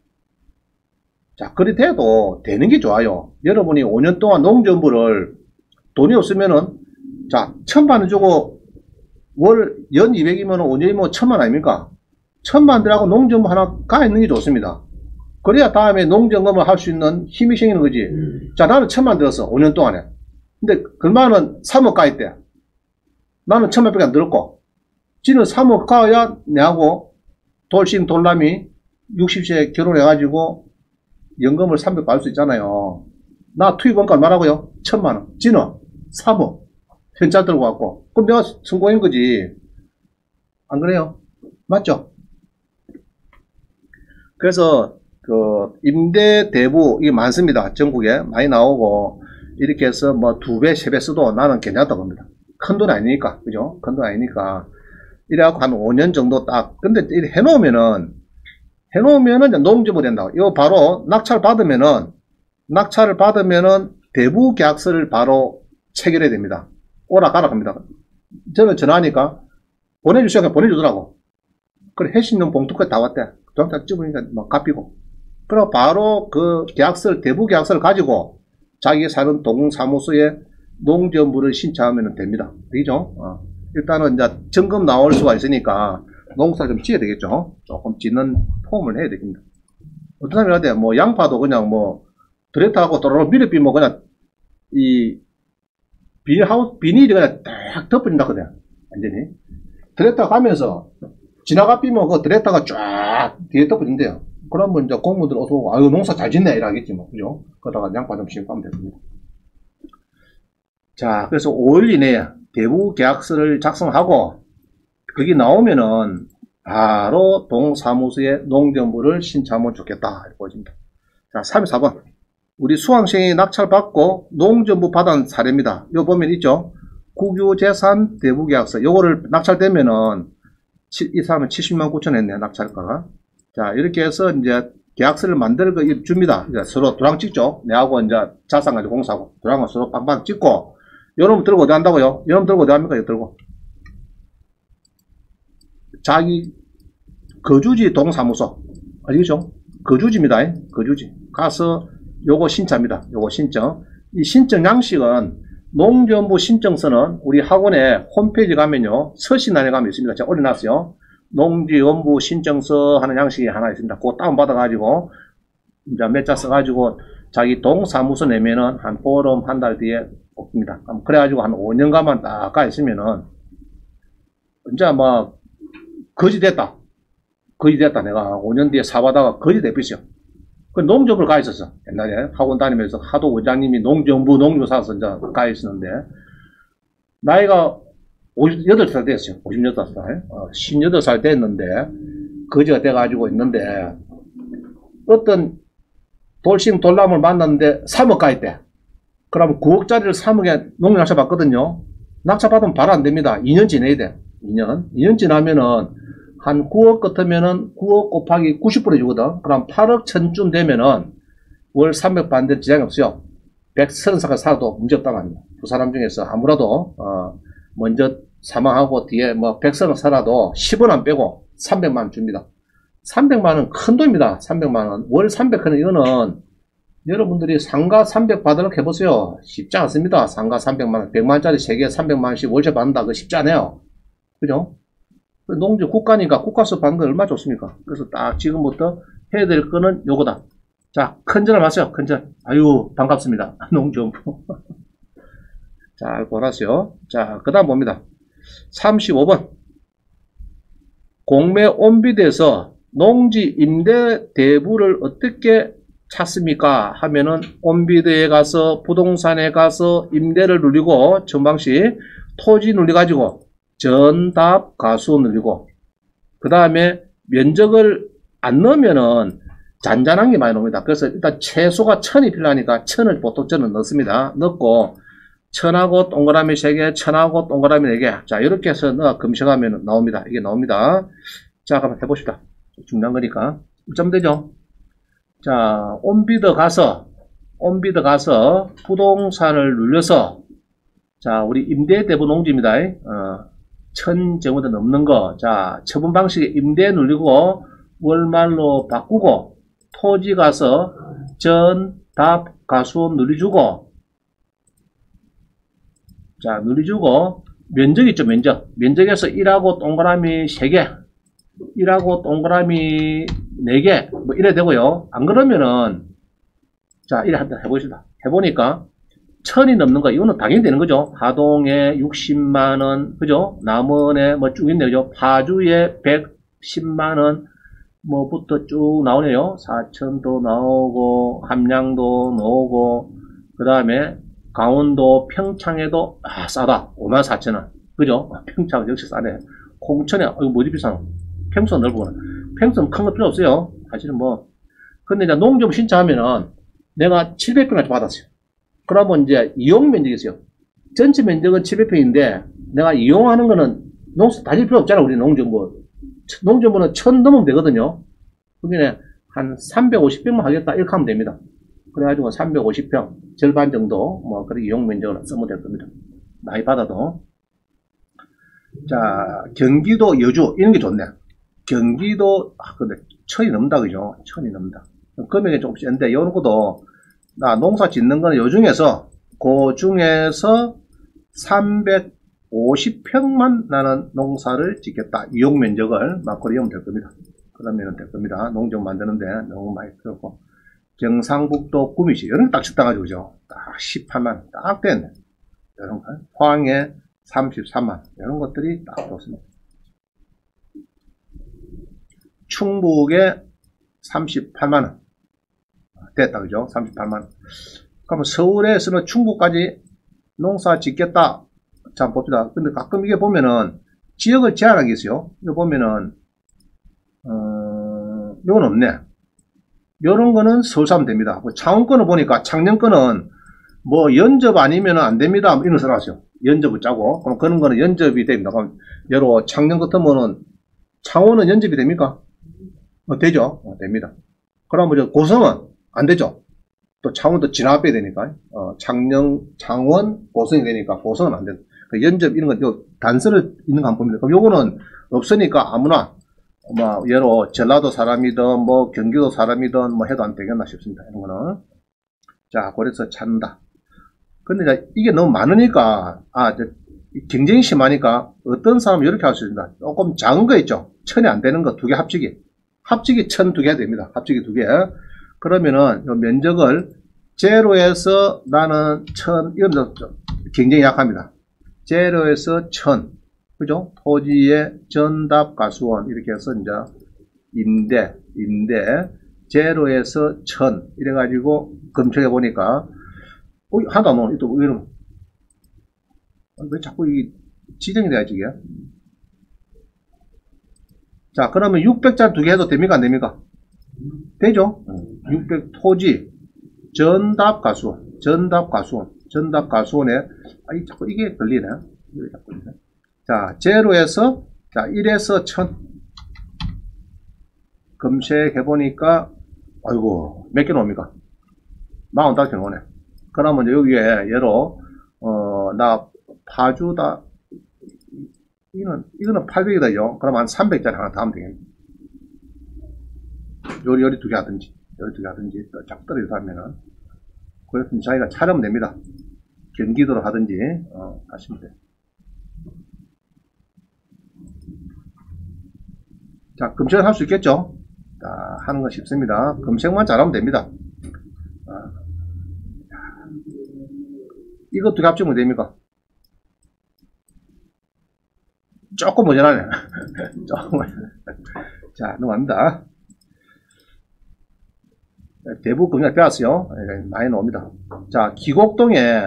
자, 그리 돼도 되는 게 좋아요. 여러분이 5년 동안 농정부를 돈이 없으면은 자, 1,000만 원 주고 연 200이면 5년이면 1,000만 아닙니까? 1,000만 들하고 농정부 하나 가 있는 게 좋습니다. 그래야 다음에 농정금을 할 수 있는 힘이 생기는 거지. 자, 나는 1,000만 들었어. 5년 동안에. 근데 그만은 3억 가 있대. 나는 1,000만 밖에 안 들었고. 지는 3억 가야 내하고 돌싱 돌남이 60세에 결혼해가지고 연금을 300 받을 수 있잖아요. 나 투입원가 얼마라고요? 1,000만 원. 지는 3억. 현찰 들고 왔고. 그럼 내가 성공인 거지. 안 그래요? 맞죠? 그래서 그 임대 대부 이게 많습니다. 전국에 많이 나오고 이렇게 해서 뭐 2배, 3배 써도 나는 괜찮다고 봅니다. 큰 돈 아니니까. 그죠? 큰 돈 아니니까. 이래갖고 한 5년 정도 딱. 근데 이렇게 해놓으면은 이제 농지부 된다고. 이거 바로 낙찰을 받으면은 대부 계약서를 바로 체결해야 됩니다. 오라 가라 합니다. 저는 전화하니까 보내주시면 보내주더라고. 그래, 해신용 봉투까지 다 왔대. 정작 찍으니까 막 갚이고. 그럼 바로 그 계약서를, 대부 계약서를 가지고 자기 사는 동사무소에 농지원부를 신청하면 됩니다. 되죠? 일단은 이제 점검 나올 수가 있으니까 농사를 좀 지어야 되겠죠? 조금 짓는 폼을 해야 됩니다. 어떤 사람이 하대, 뭐 양파도 그냥 뭐 드레타하고 또로로 미르비 뭐 그냥 이 비닐이 그냥 딱 덮어진다 그래. 완전히. 드레타 가면서 지나가 삐면 그 드레타가 쫙 뒤에 덮어진대요. 그러면 이제 공무원들 어서 오고, 아유, 농사 잘 짓네, 이러겠지 뭐. 그죠? 그러다가 양파 좀 심고 하면 됩니다. 자, 그래서 5일 이내에 대부 계약서를 작성하고, 그게 나오면은 바로 동사무소에 농정부를 신청하면 좋겠다. 이렇게 보여집니다. 자, 34번. 우리 수강생이 낙찰받고 농정부 받은 사례입니다. 요 보면 있죠? 국유재산 대부계약서. 요거를 낙찰되면은 이 사람은 70만 9천 했네, 낙찰가가. 자, 이렇게 해서 이제 계약서를 만들어 줍니다. 이제 서로 도장 찍죠? 내하고 이제 자산 가지고 공사하고 도장을 서로 빵빵 찍고. 요놈 들고 어디 한다고요? 요놈 들고 어디 합니까? 이거 들고. 자기 거주지 동사무소. 알겠죠? 거주지입니다. 거주지. 가서 요거 신청합니다. 요거 신청. 이 신청 양식은 농정부 신청서는 우리 학원에 홈페이지 가면요. 서신란에 가면 있습니다. 제가 올려놨어요. 농지원부 신청서 하는 양식이 하나 있습니다. 그거 다운받아가지고 이제 몇 자 써가지고 자기 동사무소 내면은 한 보름 한 달 뒤에 옵니다. 그래가지고 한 5년간만 딱 가 있으면은 이제 뭐 거지 됐다. 거지 됐다. 내가 5년 뒤에 사바다가 거지 돼버렸어. 그 농정부를 가 있었어. 옛날에 학원 다니면서 하도 원장님이 농정부 농조사서 이제 가 있었는데, 나이가 58살 됐어요. 58살. 18살 됐는데, 거지가 돼가지고 있는데, 어떤 돌싱 돌람을 만났는데 3억 가 있대. 그러면 9억짜리를 3억에 농협 낙찰 받거든요. 낙찰 받으면 바로 안 됩니다. 2년 지내야 돼. 2년 지나면은 한 9억 같으면은 9억 곱하기 90% 주거든. 그럼 8억 천쯤 되면은 월 300 받는 데 지장이 없어요. 130살까지 살아도 문제없단 말이야. 두 사람 중에서 아무라도 먼저 사망하고 뒤에 뭐 130을 살아도 10원 안 빼고 300만 원 줍니다. 300만 원 큰 돈입니다. 300만 원. 월 300하는 이거는 여러분들이 상가 300 받으려고 해보세요. 쉽지 않습니다. 상가 300만 원. 100만 원짜리 3개에 300만 원씩 월세 받는다. 그거 쉽지 않아요. 그죠? 농지 국가니까 국가서 받는 건 얼마나 좋습니까? 그래서 딱 지금부터 해야 될 거는 요거다. 자, 큰전을 마세요. 큰전. 아유, 반갑습니다. 농정부. 자, 보라세요. 자, 그 다음 봅니다. 35번. 공매 온비대에서 농지 임대 대부를 어떻게 찾습니까? 하면은 온비대에 가서 부동산에 가서 임대를 누리고 전방시 토지 눌려가지고 전답 가수 늘리고, 그 다음에 면적을 안 넣으면은 잔잔한 게 많이 나옵니다. 그래서 일단 최소가 1000이 필요하니까 1000을 보통 저는 넣습니다. 넣고 1000하고 동그라미 3개, 1000하고 동그라미 4개. 자, 이렇게 해서 넣어 검색하면 나옵니다. 이게 나옵니다. 자, 한번 해봅시다. 중요한 거니까. 점 되죠? 자, 온비드 가서 부동산을 눌려서, 자, 우리 임대 대부 농지입니다. 1000 정도 넘는 거. 자, 처분 방식에 임대 누르고 월말로 바꾸고, 토지 가서 전, 답, 가수 누리주고, 자, 누리주고, 면적 있죠, 면적. 면적에서 1하고 동그라미 3개, 1하고 동그라미 4개, 뭐 이래 되고요. 안 그러면은, 자, 이래 한번 해보시다. 해보니까, 1000이 넘는 거, 이거는 당연히 되는 거죠. 하동에 60만원, 그죠? 남원에 뭐 쭉 있네요, 그죠? 파주에 110만원, 뭐부터 쭉 나오네요. 사천도 나오고, 함량도 나오고, 그 다음에 강원도 평창에도, 싸다. 54,000원. 그죠? 평창 역시 싸네. 홍천에, 이거 뭐지 비싸? 평수가 넓구나. 평수는 큰 거 필요 없어요. 사실은 뭐. 근데 이제 농정 신청하면은, 내가 700평까지 받았어요. 그러면 이제 이용 면적이 있어요. 전체 면적은 700평인데 내가 이용하는 거는 농사 다닐 필요 없잖아. 우리 농정부. 농정부는 1000 넘으면 되거든요. 그게 한 350평만 하겠다 이렇게 하면 됩니다. 그래가지고 350평 절반 정도 뭐 그런 이용 면적을 쓰면 될 겁니다. 많이 받아도. 자, 경기도 여주 이런 게 좋네. 경기도 근데 1000이 넘다 그죠? 1000이 넘다. 금액이 조금씩 있는데 이런 것도 나 농사 짓는 거는 요 중에서, 그 중에서 350평만 나는 농사를 짓겠다. 이용 면적을 막 그리면 될 겁니다. 그러면 될 겁니다. 농정 만드는데 너무 많이 들었고. 경상북도 구미시, 이런 거 딱 적당하죠, 그죠? 딱 18만, 딱 됐네. 이런 거. 포항에 33만, 이런 것들이 딱 좋습니다. 충북에 38만원. 됐다, 그죠? 38만원. 그러면 서울에서는 충북까지 농사 짓겠다. 자, 봅시다. 근데 가끔 이게 보면은 지역을 제한한 게 있어요. 이거 보면은, 이건 없네. 요런 거는 서울 사면 됩니다. 창원 거는 보니까 창녕 거는 뭐 연접 아니면 안 됩니다. 이런 거 나왔어요. 연접을 짜고. 그럼 그런 거는 연접이 됩니다. 그럼 여러 창녕 같으면은 창원은 연접이 됩니까? 되죠? 됩니다. 그럼 뭐 고성은 안 되죠. 또 창원도 진압해야 되니까. 창원, 고성이 되니까 고성은 안 된다. 연접 이런 거 단서를 있는 거 한번 봅니다. 그럼 요거는 없으니까 아무나 뭐 예로 전라도 사람이든 뭐 경기도 사람이든 뭐 해도 안 되겠나 싶습니다. 이런 거는. 자, 그래서 찾는다. 근데 이게 너무 많으니까 경쟁이 심하니까 어떤 사람은 이렇게 할 수 있습니다. 조금 작은 거 있죠. 1000이 안 되는 거 2개 합치기 1000 2개 됩니다. 합치기 2개. 그러면은 요 면적을 제로에서 나는 1000, 이건 경쟁이 약합니다. 제로에서 1000, 그죠? 토지의 전답가수원 이렇게 해서 이제 임대 제로에서 1000 이래가지고 검토해 보니까 하나도 안 나오네. 또 이런 왜 자꾸 이 지정이 돼야지 이게. 자, 그러면 600짜리 두 개 해도 됩니까? 안 됩니까? 되죠? 600 토지 전답가수원 전답가수원에 자꾸 이게 걸리네. 자, 제로에서 자 1에서 1000 검색해 보니까 아이고 몇 개 나옵니까? 45개 나오네. 그러면 여기에 예로 나 파주다 이거는 800이다요. 그럼 한 300짜리 하나 더 하면 되겠네. 요리 두 개 하든지 자꾸 떨어져서 하면은 그래서 자기가 차려면 됩니다. 경기도로 하든지 하시면 돼요. 자, 검색을 할 수 있겠죠? 자, 하는 건 쉽습니다. 검색만 잘하면 됩니다. 이거 두 개 합치면 됩니까? 조금 모자라네. 자, 넘어갑니다. 대부분 그냥 배웠어요. 많이 나옵니다. 자, 기곡동에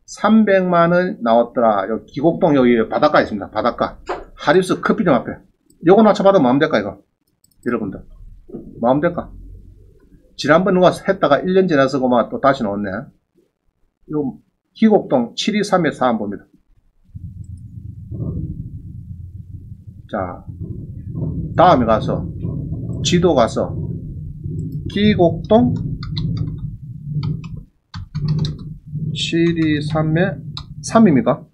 300만원 나왔더라. 여기 기곡동 여기 바닷가 있습니다. 바닷가. 하리스 커피점 앞에. 요거 맞춰봐도 마음 될까, 이거? 여러분들. 마음 될까? 지난번 누가 했다가 1년 지나서 그만 또 다시 나왔네. 요 기곡동 723에서 한번 봅니다. 자, 다음에 가서, 지도 가서, 기곡동 723에 3입니까?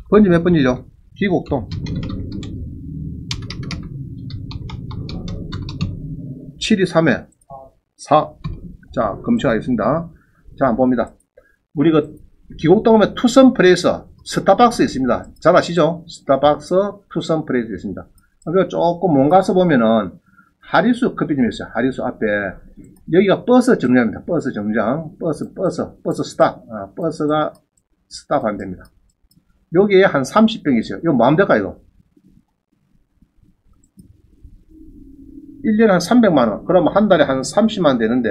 번지 몇 번이죠? 기곡동 723에 4. 자, 검색하겠습니다. 자, 한번 봅니다. 우리 기곡동 오면 투썸 프레이서 스타벅스 있습니다. 잘 아시죠? 스타벅스 투썸 프레이서 있습니다. 그리고 조금 먼 가서 보면은 하리수 커피점이 있어요. 하리수 앞에 여기가 버스 정류장입니다. 버스 정류장, 버스 스탑, 버스가 스탑하면 됩니다. 여기에 한 30병이 있어요. 이거 뭐 하면 될까 이거? 1년에 한 300만원. 그러면 한 달에 한 30만원 되는데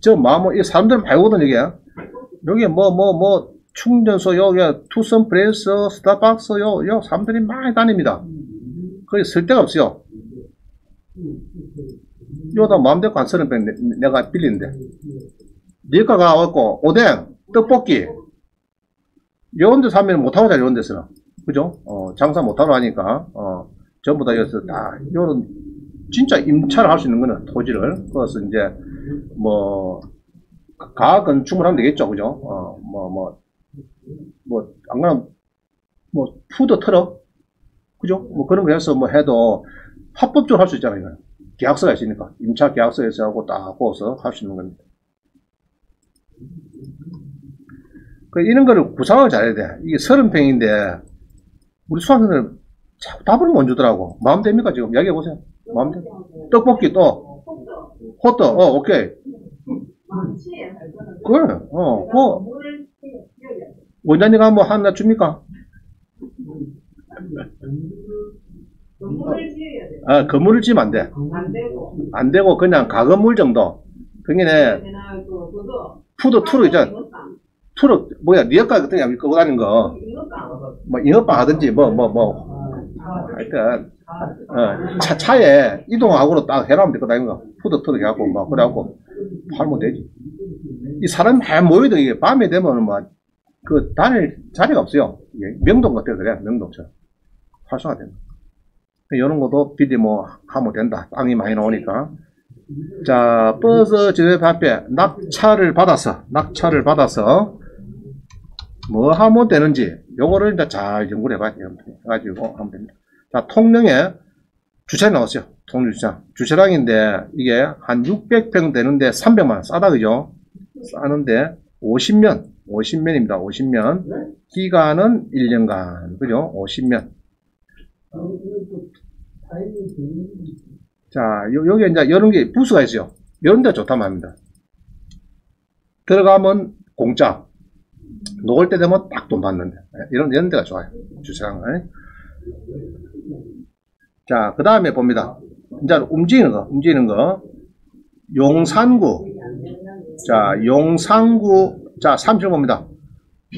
저 마음은 이 사람들은 많이 오거든 여기에. 여기에 충전소, 여기 투썸 프레스, 스타벅스, 요 사람들이 많이 다닙니다. 거기 쓸 데가 없어요. 요다 마음대로 안 쓰는 백 내가 빌리는데. 니가 가갖고 오뎅, 떡볶이 요런 데서 하면 못하고 잘 요런 데서는. 그죠? 장사 못하러 하니까 전부 다 여기서 다 요런 진짜 임차를 할 수 있는 거는 토지를 그래서 이제 가건축을 하면 되겠죠. 그죠? 안 그러면 푸드 트럭 그죠? 그런 거 해서 해도 합법적으로 할 수 있잖아요. 이거. 계약서가 있으니까 임차 계약서에서 하고 딱 고서 할 수 있는 겁니다. 이런 거를 구상을 잘해야 돼. 이게 30평인데 우리 수학생들 자꾸 답을 못 주더라고. 마음 됩니까 지금? 이야기해 보세요. 마음 돼? 떡볶이 또 호떡 오케이. 그래. 원장님가 하나 줍니까? 건물을 지으면 안 돼. 안 되고 그냥 가건물 정도. 그게 푸드 트럭 있잖아. 트럭 리어카 같은 거 끄고 다니는 거. 잉어빵 하든지 하여튼 차에 이동하고로 딱 해놓으면 될 거 다니는 거. 푸드 트럭 해갖고 그래갖고 팔면 되지. 이 사람이 많이 모여도 이게 밤에 되면 다닐 자리가 없어요. 명동 같아 그래. 명동처럼 활성화된다. 이런 것도 비디 하면 된다. 땅이 많이 나오니까. 자, 버스 지도에 앞에 낙찰을 받아서 뭐 하면 되는지 요거를 이제 잘 연구를 해봐야 돼요. 해가지고 하면 됩니다. 자, 통영에 주차장 나왔어요. 통유주차장. 주차장인데 이게 한 600평 되는데 300만원 싸다 그죠? 싸는데 50면입니다. 50면. 기간은 1년간. 그죠? 50면. 자, 여기 이제 이런 게 부스가 있어요. 이런 데 좋단 말입니다. 들어가면 공짜. 녹을 때 되면 딱 돈 받는데. 이런 데가 좋아요. 주차장은. 자, 그 다음에 봅니다. 이제 움직이는 거. 용산구. 자, 용산구. 자, 30번 봅니다.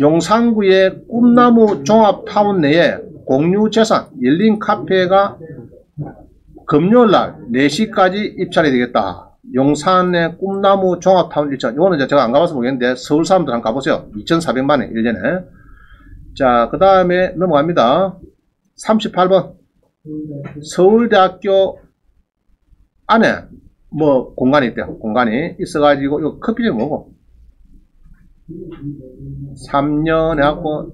용산구의 꿈나무 종합타운 내에 공유재산 열린 카페가 금요일날 4시까지 입찰이 되겠다. 용산의 꿈나무 종합타운 입찰. 이거는 제가 안 가봐서 모르겠는데 서울 사람들 한번 가보세요. 2,400만원 1년에. 자, 그 다음에 넘어갑니다. 38번. 서울대학교 안에 뭐 공간이 있대요. 공간이 있어가지고 이거 커피숍이 뭐고 3년 해갖고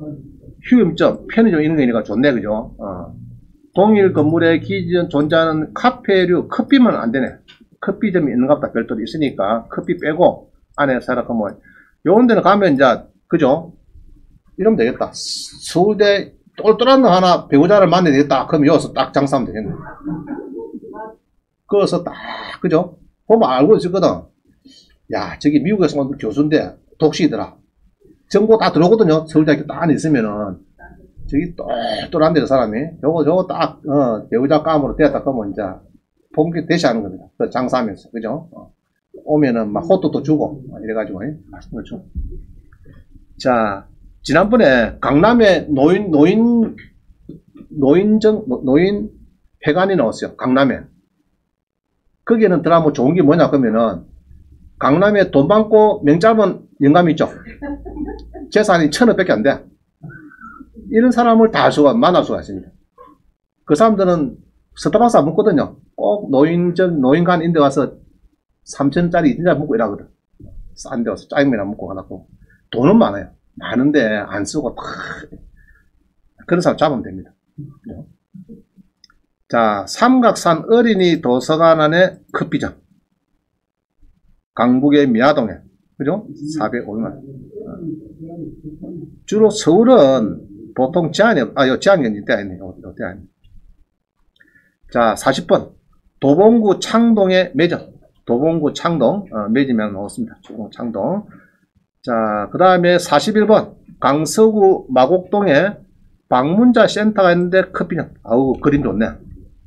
휴임점 편의점 이런 거 있으니까 좋네. 그죠? 동일 건물에 기존 존재하는 카페류 커피만 안 되네. 커피점이 있는가 보다. 별도로 있으니까 커피 빼고 안에 살아가 뭐 요런 데는 가면 이제 그죠? 이러면 되겠다. 서울대 똘똘한 거 하나 배우자를 만나야 되겠다. 그럼 여기서 딱 장사하면 되겠네. 그래서 딱 그죠? 보면 알고 있었거든. 야, 저기 미국에서 온 교수인데 독시더라. 정보 다 들어오거든요. 서울대학교 딱 안에 있으면은 저기 똘똘한 데 사람이 저거 딱 배우자 감으로 되었다 그러면 이제 본격 대시하는 겁니다. 그 장사하면서 그죠? 오면은 막 호떡도 주고 이래가지고 맛있는 거 주고. 자, 지난번에 강남에 노인 회관이 나왔어요. 강남에. 거기에는 드라마 좋은 게 뭐냐 그러면은 강남에 돈 많고 명짧은 영감이 있죠. 재산이 1,000억밖에 안 돼. 이런 사람을 다 만날 수가 있습니다. 그 사람들은 스타벅스 안 먹거든요. 꼭 노인관 인데 와서 3,000원짜리 진짜 먹고 이러거든. 싼 데 와서 짜장면 안 먹고 가라고. 돈은 많아요. 많은데 안 쓰고 그런 사람 잡으면 됩니다. 자, 삼각산 어린이 도서관 안에 커피점. 강북의 미아동에. 그죠? 450만. 주로 서울은 보통 제한이, 제한이 있대 아니네요. 자, 40번. 도봉구 창동의 매점. 도봉구 창동, 매점이 나왔습니다. 창동. 자, 그 다음에 41번. 강서구 마곡동에 방문자 센터가 있는데 커피점. 아우, 그림 좋네.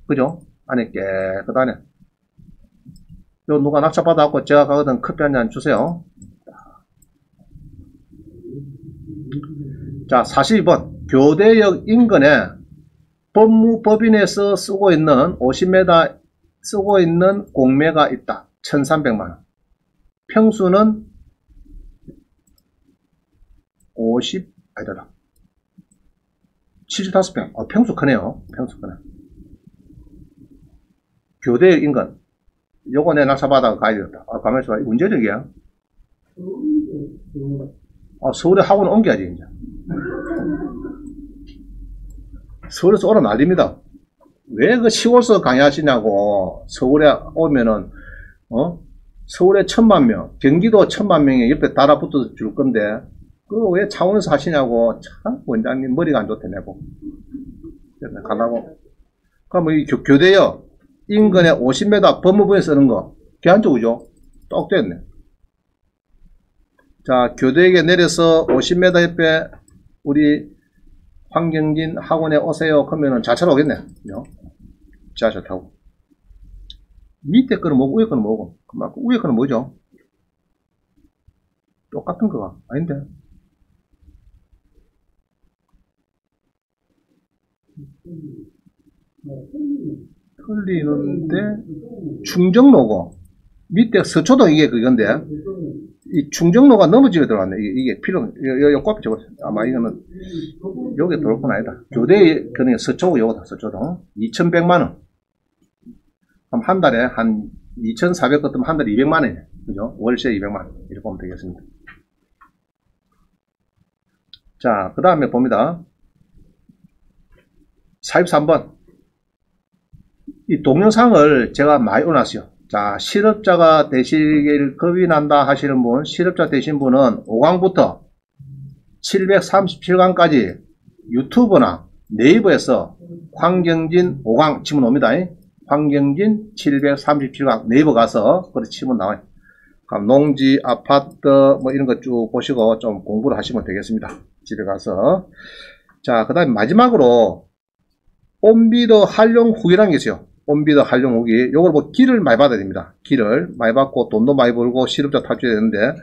그죠? 안에 깨끗하네. 요 누가 낙찰받아갖고 제가 가거든 커피 한 잔 주세요. 자, 42번. 교대역 인근에 법무법인에서 쓰고 있는 50m 쓰고 있는 공매가 있다. 1,300만원. 평수는 75평. 평수 크네요. 평수 크네. 교대역 인근. 요거 내 낙찰받아 가야 되겠다. 가만있어 봐. 문제적이야. 서울에 학원 옮겨야지, 이제. 서울에서 오라 난립니다. 왜 그 시골서 강의하시냐고. 서울에 오면은, 서울에 1,000만 명, 경기도 1,000만 명이 옆에 달아붙어 줄 건데, 그거 왜 창원에서 하시냐고. 참, 원장님 머리가 안 좋대, 내고. 가라고. 그럼 이 교대역 인근에 50m 법무부에 쓰는 거, 걔한쪽이죠? 똑 됐네. 자, 교대역에 내려서 50m 옆에 우리 황경진 학원에 오세요. 그러면은 자차로 오겠네. 지하철 타고. 밑에 거는 뭐고, 위에 거는 뭐고. 그만, 위에 거는 뭐죠? 똑같은 거가 아닌데. 틀리는데, 충정로고, 밑에 서초동 이게 그건데, 이 충정로가 넘어지게 들어갔네. 이게 필요, 요 꼽히 적었어요. 아마 이거는, 요게 들어올 건 아니다. 교대, 그냥 서초고 요거다, 서초동. 2,100만원. 그럼 한 달에 한 2,400 같으면 한 달에 200만원이네. 그죠? 월세 200만원. 이렇게 보면 되겠습니다. 자, 그 다음에 봅니다. 43번. 이 동영상을 제가 많이 올려놨어요. 자, 실업자가 되시길 겁이 난다 하시는 분, 실업자 되신 분은 5강부터 737강까지 유튜브나 네이버에서 황경진 5강 치면 옵니다. 황경진 737강 네이버 가서 그렇게 치면 나와요. 그럼 농지, 아파트 뭐 이런 거 쭉 보시고 좀 공부를 하시면 되겠습니다. 집에 가서. 자, 그 다음에 마지막으로 온비더 활용 후기라는 게 있어요. 온비더 활용 후기. 요걸 뭐 길을 많이 받아야 됩니다. 길을 많이 받고 돈도 많이 벌고 실업자 탈출해야 되는데,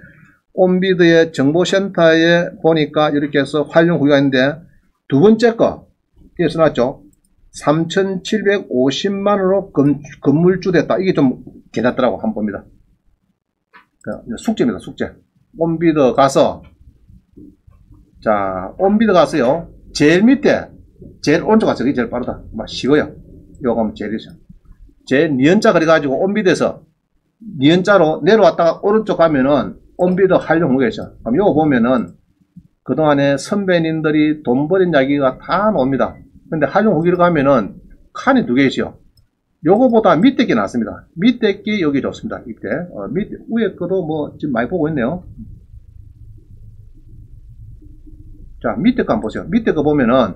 온비더의 정보센터에 보니까 이렇게 해서 활용 후기가 있는데, 두 번째 거 여기 써놨죠. 3,750만원으로 건물주 됐다. 이게 좀 괜찮더라고. 한번 봅니다. 숙제입니다. 숙제. 온비더 가서, 자, 온비더 가서요. 제일 밑에, 제일 오른쪽 가서 이게 제일 빠르다. 막 쉬워요. 요거 하면 제일이죠. 제 니은자 그래가지고 온비더에서 니은자로 내려왔다가 오른쪽 가면은 온비더 활용 후기죠. 그럼 요거 보면은 그동안에 선배님들이 돈 버린 이야기가 다 나옵니다. 근데 활용 후기로 가면은 칸이 두 개이죠. 요거보다 밑에 게 낫습니다. 밑에 게 여기 좋습니다. 밑에. 위에 거도 뭐 지금 많이 보고 있네요. 자, 밑에 거 한번 보세요. 밑에 거 보면은,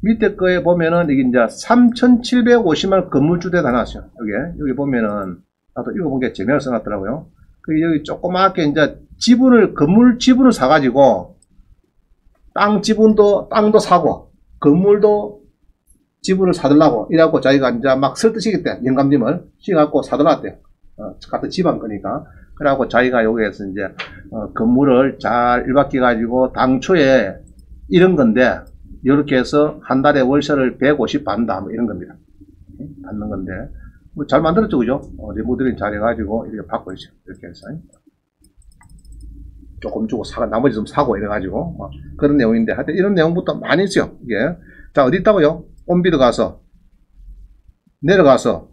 밑에 거에 보면은, 이게 이제 3,750만 건물주택 다 나왔어요. 여기 보면은, 나도 읽어본 게 재미를 써놨더라고요. 여기 조그맣게 이제 건물 지분을 사가지고, 땅도 사고, 건물도 지분을 사들라고, 이래갖고 자기가 이제 막 설득시켰대. 영감님을 시켜갖고 사들었대요. 같은 집안 거니까. 그래갖고 자기가 여기에서 이제, 건물을 잘 일박해가지고, 당초에 이런 건데, 이렇게 해서 한 달에 월세를 150 받는다. 뭐 이런 겁니다. 받는 건데. 뭐 잘 만들었죠, 그죠? 리모델링 잘 해가지고, 이렇게 받고 있어요. 이렇게 해서. 조금 주고 나머지 좀 사고 이래가지고, 그런 내용인데, 하여튼 이런 내용부터 많이 있어요. 이게. 자, 어디 있다고요? 온비더 가서, 내려가서,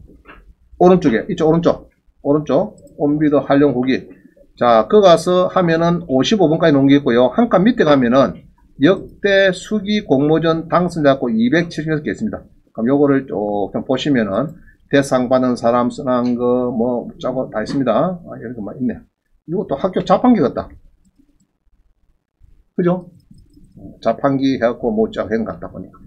오른쪽에, 이쪽 오른쪽, 온비더 활용 후기. 자, 그 가서 하면은 55번까지 놓은 게 있고요. 한 칸 밑에 가면은 역대 수기 공모전 당선자 고 276개 있습니다. 그럼 요거를 조금 보시면은 대상 받은 사람 써난 거 뭐 짜고 다 있습니다. 이런 거 막 있네. 이것도 학교 자판기 같다. 그죠? 자판기 해갖고 뭐 짜고 한 것 같다 보니까.